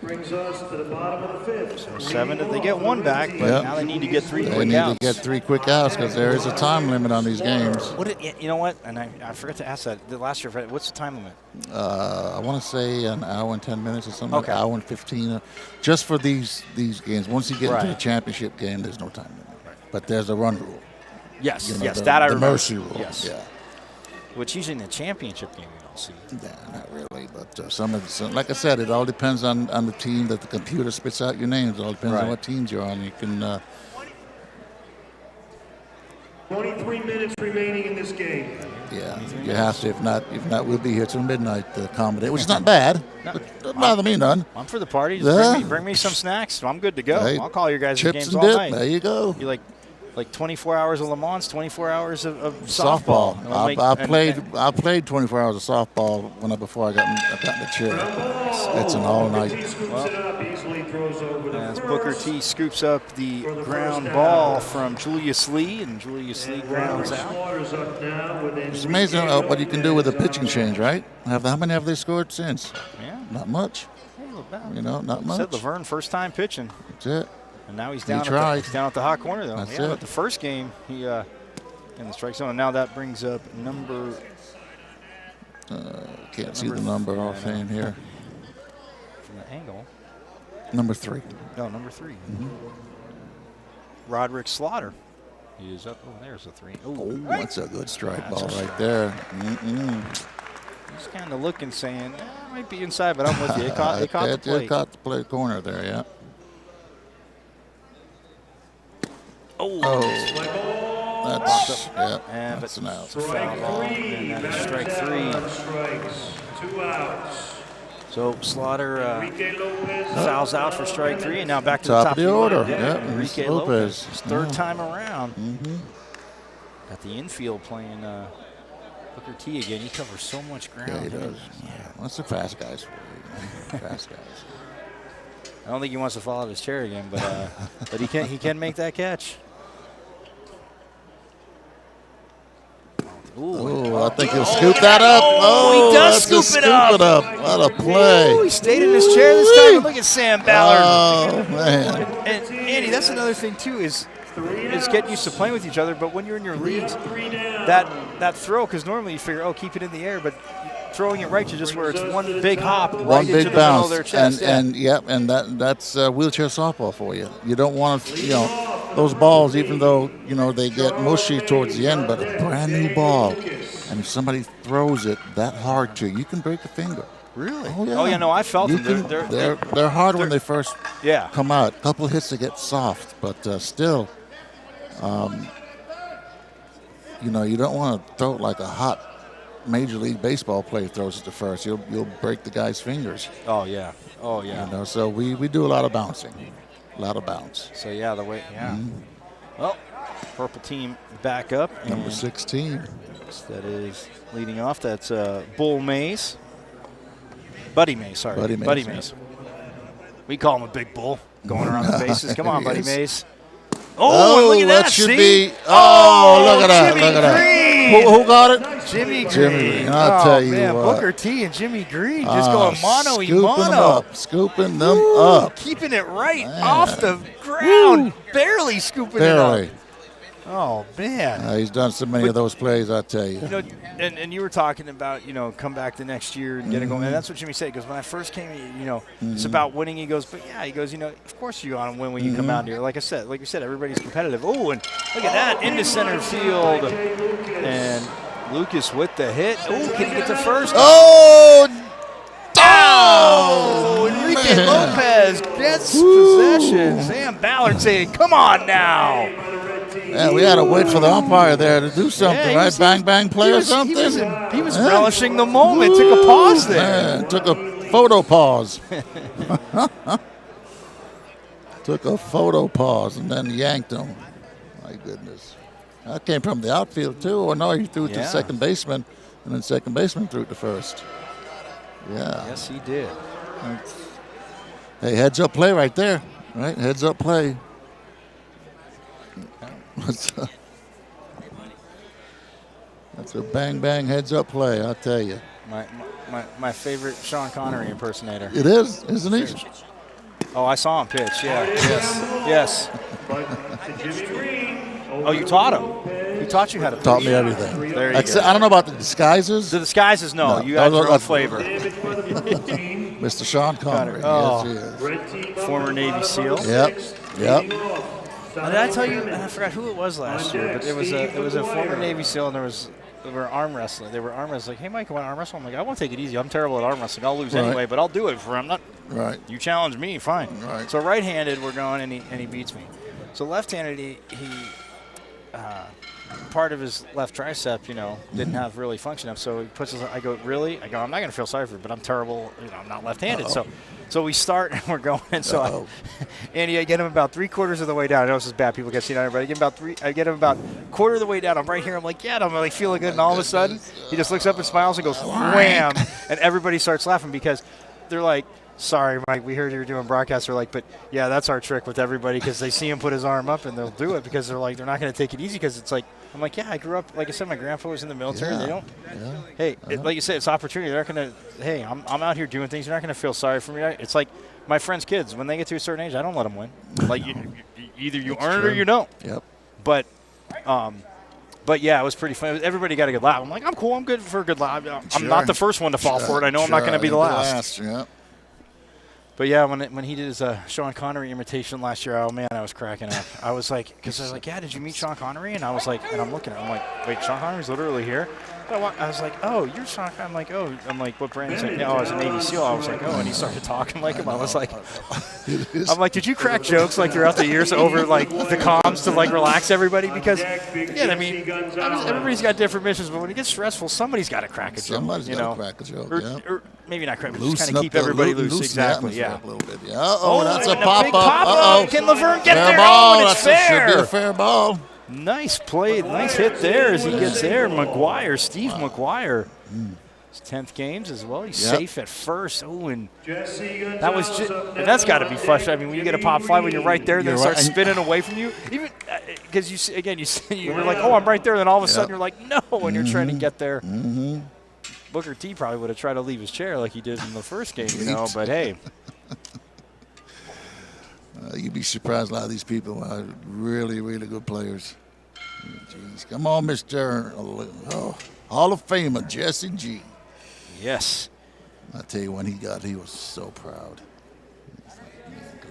Brings us to the bottom of the 5th. So 7, they get 1 back, but now they need to get 3 quick outs. They need to get 3 quick outs because there is a time limit on these games. You know what? And I forgot to ask that. The last year, what's the time limit? I want to say an hour and 10 minutes or something. Okay. Like hour and 15. Just for these games. Once you get into the championship game, there's no time limit. Right. But there's a run rule. Yes, that I remember. The mercy rule. Yes. Yeah. Which usually in the championship game you don't see. Yeah, not really. But some, like I said, it all depends on the team that the computer spits out your names. It all depends on what teams you're on. You can. 23 minutes remaining in this game. Yeah, you have to. If not, we'll be here till midnight to accommodate, which is not bad. Doesn't bother me none. I'm for the party. Just bring me some snacks. I'm good to go. Hey, I'll call your guys' chips games and all dip. night. There you go. You like 24 hours of Le Mans, 24 hours of softball. I played 24 hours of softball before I got in the chair. It's an all night. As Booker T scoops up the ground ball from Julius Lee, and Julius Lee grounds out. It's amazing what you can do with a pitching change, right? How many have they scored since? Yeah, not much. Not much. Said Laverne first time pitching. That's it. And now he's down at the hot corner, though. That's it. But the first game, he in the strike zone. And now that brings up number. Can't see the number offhand here. From the angle. Number 3. No, number 3. Mm-hmm. Roderick Slaughter. He is up. Oh, there's a 3. Oh, that's a good strike ball right there. He's kind of looking, saying, it might be inside, but I'm with you. It caught the plate. It caught the plate corner there, yeah. That's an out. It's a foul ball, and that is strike 3. Strikes, 2 outs. So Slaughter fouls out for strike 3, and now back to the top of the order. Yeah, Enrique Lopez. His third Yeah. time around. Got the infield playing Booker T again. He covers so much ground. Yeah, he does. Yeah. That's the fast guys for you. Fast guys. I don't think he wants to fall out of his chair again, but he can make that catch. Ooh, I think he'll scoop that up. Oh, he does scoop it up. What a play. Ooh, he stayed in his chair this time. Look at Sam Ballard. Oh, man. And Andy, that's another thing, too, is getting used to playing with each other. But when you're in your leagues, that throw, because normally you figure, keep it in the air, but throwing it right to just where it's one big hop, right into the middle of their chest. And that's wheelchair softball for you. You don't want to, those balls, even though, you know, they get mushy towards the end, but a brand new ball. And if somebody throws it that hard to you, you can break a finger. Really? Oh, yeah. Oh, yeah, no, I felt them. They're hard when they first yeah. come out. A couple of hits, they get soft, but still, you know, you don't want to throw it like a hot Major League Baseball player throws it to first. You'll break the guy's fingers. Oh, yeah. Oh, yeah. You know, so we do a lot of bouncing, a lot of bounce. So, yeah, the way, yeah. Well, purple team back up. Number 16. That is leading off. That's Bull Mays. Buddy Mays, sorry. Buddy Mays. We call him a big bull going around the bases. Come on, Buddy Mays. Oh, look at that. Should see? be. Look at that. Jimmy Look at Green. that. Who got it? Jimmy Green. I'll tell you man, what. Booker T and Jimmy Green just going Scooping them up. Keeping it right off the ground. Barely scooping it up. Oh, man. He's done so many of those plays, I tell you. You know, and you were talking about, you know, come back the next year and get it going. And that's what Jimmy said. He goes, when I first came, you know, it's about winning. He goes, but, yeah, he goes, you know, of course you want to win when you come out here. Like you said, everybody's competitive. Oh, and look at that, into center field. And Lucas with the hit. Oh, can he get to first? Enrique Lopez gets possession. Sam Ballard saying, come on now. Yeah, we had to wait for the umpire there to do something, right? Bang play or something. He was relishing the moment. Took a pause there. Took a photo pause. Took a photo pause and then yanked him. My goodness. That came from the outfield, too. Or no, he threw it to the second baseman, and then second baseman threw it to first. Yeah. Yes, he did. Hey, heads up play right there, right? Heads up play. That's a bang heads up play, I'll tell you. My favorite Sean Connery impersonator. It is, isn't he? Oh, I saw him pitch. Yeah. Yes. Oh, you taught him. He taught you how to pitch. Taught me everything. There you go. I don't know about the disguises. The disguises, no. You got your own flavor. Mr. Sean Connery. Oh. Yes, he is. Former Navy SEAL. Yep. Did I tell you? And I forgot who it was last year, but it was a former Navy SEAL, and they were arm wrestling. They were arm wrestling. Hey, Mike, you want to arm wrestle? I'm like, I want to take it easy. I'm terrible at arm wrestling. I'll lose anyway, but I'll do it for him. Not right. You challenge me, fine. Right. So right-handed, we're going, and he beats me. So left-handed, he part of his left tricep, you know, didn't have really function up. So he puts his. I go, really? I go, I'm not going to feel sorry for it, but I'm terrible. You know, I'm not left-handed. So we start and we're going, and so Andy, I get him about 3/4 of the way down. I know this is bad. People get seen on it, but I get him about quarter of the way down. I'm right here. I'm like, yeah, I'm really feeling good, and all of a sudden, he just looks up and smiles and goes, wham, and everybody starts laughing because they're like, sorry, Mike, we heard you were doing broadcast. They're like, but yeah, that's our trick with everybody because they see him put his arm up and they'll do it because they're like, they're not going to take it easy because it's like, I'm like, yeah, I grew up, like I said, my grandpa was in the military. They don't, like you said, it's opportunity. They're not going to, hey, I'm out here doing things. You're not going to feel sorry for me. It's like my friends' kids, when they get to a certain age, I don't let them win. Like, either you earn it or you don't. Yep. But yeah, it was pretty fun. Everybody got a good laugh. I'm like, I'm cool. I'm good for a good laugh. I'm not the first one to fall for it. I know I'm not going to be the last. Yeah. But yeah, when he did his Sean Connery imitation last year, oh man, I was cracking up. I was like, because I was like, yeah, did you meet Sean Connery? And I was like, and I'm looking at him, I'm like, wait, Sean Connery's literally here? I was like, oh, you're Sean Connery. I'm like, what brand? He's like, no, I was a Navy SEAL. I was like, oh, and he started talking like him. I was like, I'm like, did you crack jokes like throughout the years over like the comms to like relax everybody? Because, yeah, I mean, everybody's got different missions, but when it gets stressful, somebody's got to crack a joke. Somebody's got to crack a joke, or maybe not crack, but just kind of keep everybody loose. Exactly, yeah. A little bit. Uh-oh, that's a pop-up. Uh-oh. Can Laverne get there? Ball. Oh, and it's fair. Should be a fair ball. Nice play, nice hit there as he gets there. Steve McGuire. His 10th games as well. He's safe at first. Oh, and that was just, and that's got to be frustrating. I mean, when you get a pop fly when you're right there, and then it starts spinning away from you. Even because you're like, oh, I'm right there, and then all of a sudden you're like, no, when you're trying to get there. Mm-hmm. Booker T probably would have tried to leave his chair like he did in the first game, but hey. You'd be surprised a lot of these people are really, really good players. Jeez. Come on, Mr. Hall of Famer, Jesse G. Yes. I tell you, when he was so proud.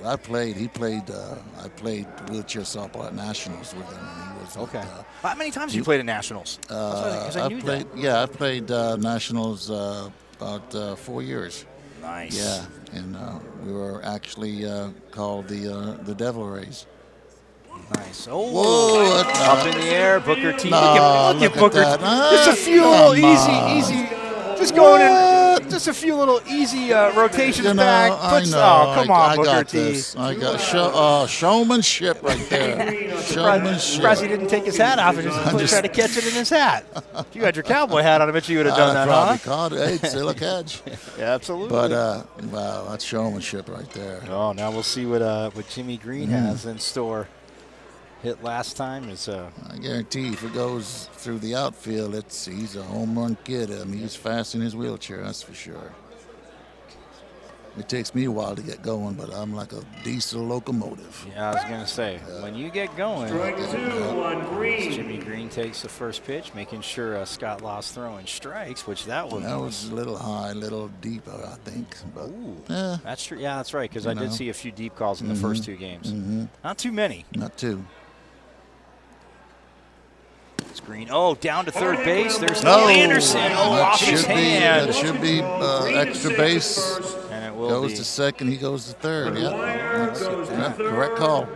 I played. He played. I played wheelchair softball at nationals with him. And he was Okay. How many times you played at nationals? I knew played. that. Yeah, I played nationals about 4 years. Nice. Yeah, and we were actually called the Devil Rays. Nice. Oh, Whoa, up in the air, Booker T. No, look at Booker. that. Just a few little easy. Just going in. Just a few little easy rotations back. I know. Come on, I Booker got T. this. I got showmanship right there. Showmanship. Surprised he didn't take his hat off and just try to catch it in his hat. If you had your cowboy hat on, I bet you would have done that, probably huh? caught it. Hey, it's still a catch. Yeah, absolutely. But wow, that's showmanship right there. Oh, now we'll see what Jimmy Green has in store. Hit last time is I guarantee if it goes through the outfield, he's a home run kid. I mean, he's fast in his wheelchair, that's for sure. It takes me a while to get going, but I'm like a diesel locomotive. Yeah, I was gonna say when you get going. Strike 2 on Green. Jimmy Green takes the first pitch, making sure Scott Law's throwing strikes, which that was a little high, a little deep, I think. But ooh, yeah, that's true. Yeah, that's right. Because I did see a few deep calls in the first 2 games. Not too many. Not too. It's Green. Oh, down to third base. There's Anderson. Oh, that off his hand. That should be extra base. And it will Goes be. to second. He goes to third. McGuire goes to third. Correct call.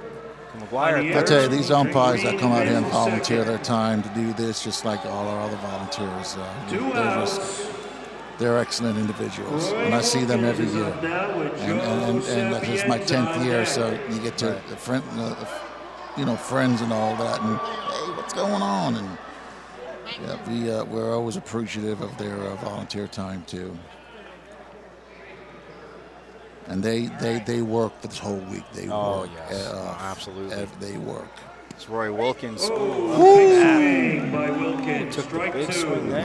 McGuire. I tell you, these umpires that come out here and volunteer their time to do this, just like all our other volunteers, they're excellent individuals, and I see them every year. And this is my 10th year, so you get to friends and all that, and hey, what's going on? And yeah, we're always appreciative of their volunteer time too. And they work this whole week. They work. Yes. Absolutely. They work. It's Roy Wilkins. Big swing by Wilkins. Took the Strike big 2. swing there.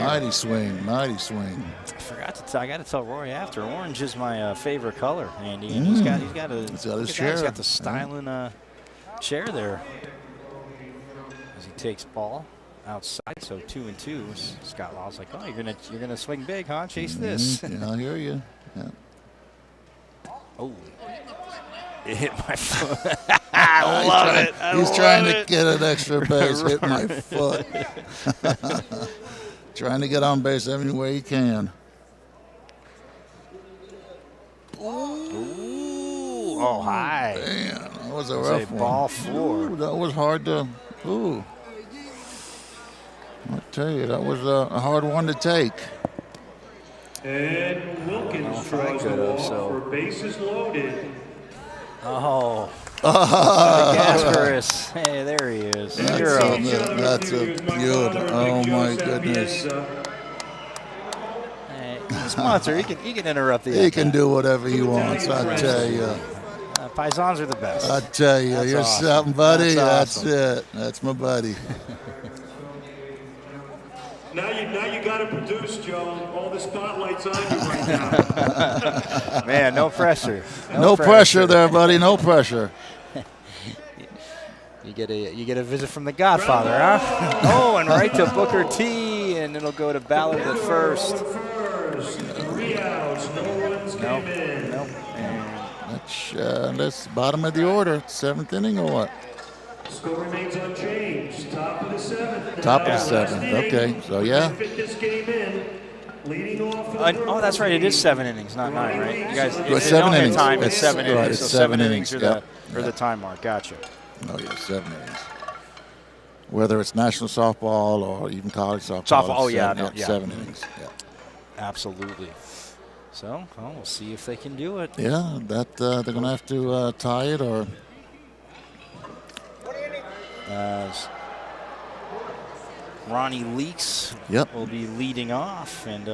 Mighty swing. I forgot to tell. I got to tell Roy after. Orange is my favorite color, Andy. And he's got his chair. He's got the styling chair there. As he takes ball outside, so 2-2. Scott Law's like, oh, you're gonna swing big, huh? Chase this. Yeah, I hear you. Yeah. Oh, it hit my foot. I love it. He's trying to get an extra base. Hit my foot. Trying to get on base every way he can. Ooh. Oh, high. Man, that was a It's rough a one. ball four. Ooh, that was hard to. Ooh. I tell you, that was a hard one to take. And Wilkins draws the ball for bases loaded. Oh. Gasparis. Hey, there he is. That's a beaut. Oh my goodness. Hey, he's a sponsor. He can interrupt the. He can do whatever he wants. I tell you. Paisans are the best. I tell you, That's you're awesome. something, buddy. That's That's it. That's my buddy. Now you got to produce, Joe. All the spotlight's on you right now. Man, no pressure. No pressure there, buddy. No pressure. You get a visit from the Godfather, huh? Oh, and right to Booker T, and it'll go to Ballard at first. Three outs. No runs came in. Nope. That's bottom of the order. 7th inning or what? Score remains unchanged. Top of the 7th. Top of the 7th. Okay, so yeah. Fit this game in. Leading off. Oh, that's right. It is 7 innings, not 9, right? You guys, It's they 7 don't have innings. time. It's 7 Right, innings. it's So 7 innings are innings. the time mark. Gotcha. Oh yeah, 7 innings. Whether it's national softball or even college softball. Softball. Oh it's yeah, seven, no, yeah. 7 innings. Yeah. Absolutely. So, we'll see if they can do it. Yeah, that they're gonna have to tie it or. Ronnie Leaks Yep. will be leading off, and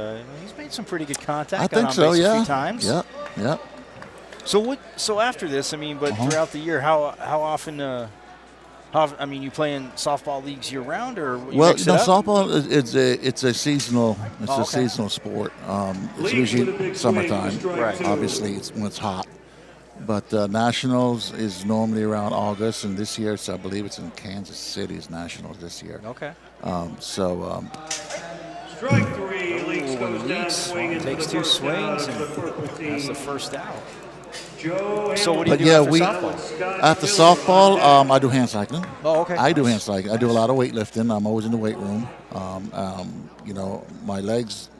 he's made some pretty good contact. I think got on so. base a Yeah. few times. Yep. Yep. So after this, I mean, but throughout the year, how often? You play in softball leagues year round, or you Well, mix it up? softball it's a seasonal Okay. seasonal sport. It's usually summertime. Right. Obviously, it's when it's hot. But Nationals is normally around August, and this year, I believe it's in Kansas City's Nationals this year. Okay. Strike 3. Leaks Ooh, goes down Leaks swinging. takes for the 2 first out swings, for the purple and that's team. the first out. So what do you But do yeah, after softball? after softball, I do hand cycling. Oh, okay. I do hand cycling. I do a lot of weightlifting. I'm always in the weight room. My legs,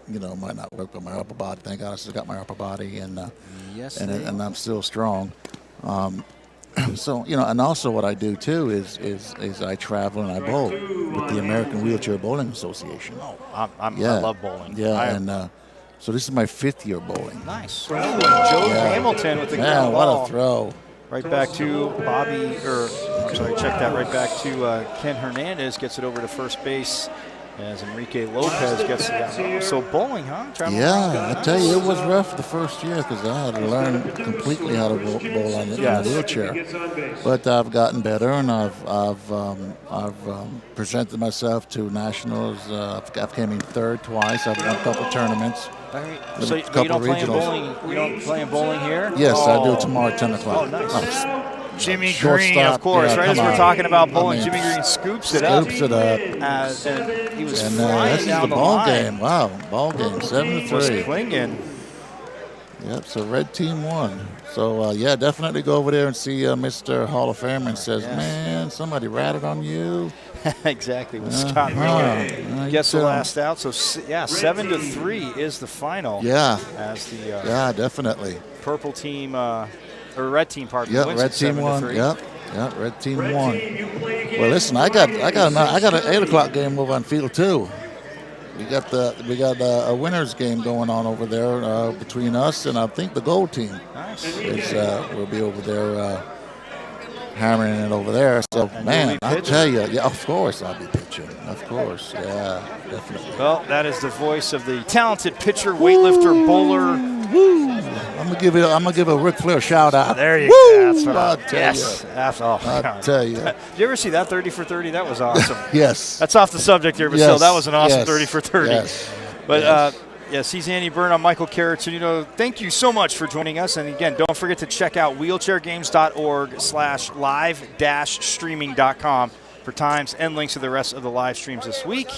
might not work, but my upper body. Thank God I still got my upper body, and and I'm still strong. So and also what I do too is I travel and I bowl with the American Wheelchair Bowling Association. Oh, I love bowling. Yeah, so this is my 5th year bowling. Nice. Joe Hamilton with the ground what ball. a throw! Right back to Bobby, check that right back to Ken Hernandez, gets it over to first base as Enrique Lopez gets it down. So bowling, huh? Yeah, I tell you, it was rough the first year because I had to learn completely how to bowl on a wheelchair. But I've gotten better, and I've presented myself to nationals. I've came in 3rd twice. I've won a couple tournaments. So you don't play in bowling? You don't play in bowling here? Yes, I do tomorrow at 10 o'clock. Oh, nice. Jimmy Shortstop, Green, of course, right as we're talking about bowling, Jimmy Green scoops it up. And he was flying this down is the the ball line. Game. Wow, ball game, 7-3. Was clinging. Yep, so red team won. So, definitely go over there and see Mr. Hall of Famer and says, man, somebody ratted on you. Exactly, with Scott Miller gets the last out. So, 7-3 is the final. Yeah. As the definitely. purple team, or red team, pardon me. Yep, wins red team won. 7-3. Yep, red team won. Well, listen, I got an 8 o'clock game over on field 2. We got a winners game going on over there between us and I think the gold team. Nice. We'll be over there hammering it over there. So, man, I tell you, of course I'll be pitching. Of course, yeah, definitely. Well, that is the voice of the talented pitcher, weightlifter, bowler. I'm gonna give a Ric Flair shout out. There you go. That's what I'll tell you. I'll tell you. Did you ever see that 30 for 30? That was awesome. Yes. That's off the subject here, but still, that was an awesome 30 for 30. Yes. But he's Andy Byrne. I'm Michael Carrot. Thank you so much for joining us. And again, don't forget to check out wheelchairgames.org/live-streaming.com for times and links to the rest of the live streams this week.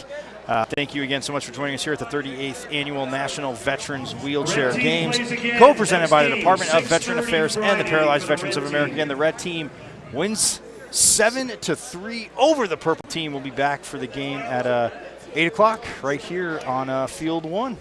Thank you again so much for joining us here at the 38th Annual National Veterans Wheelchair Games, co-presented by the Department of Veteran Affairs and the Paralyzed Veterans of America. Again, the red team wins 7-3 over the purple team. We'll be back for the game at 8 o'clock right here on Field 1.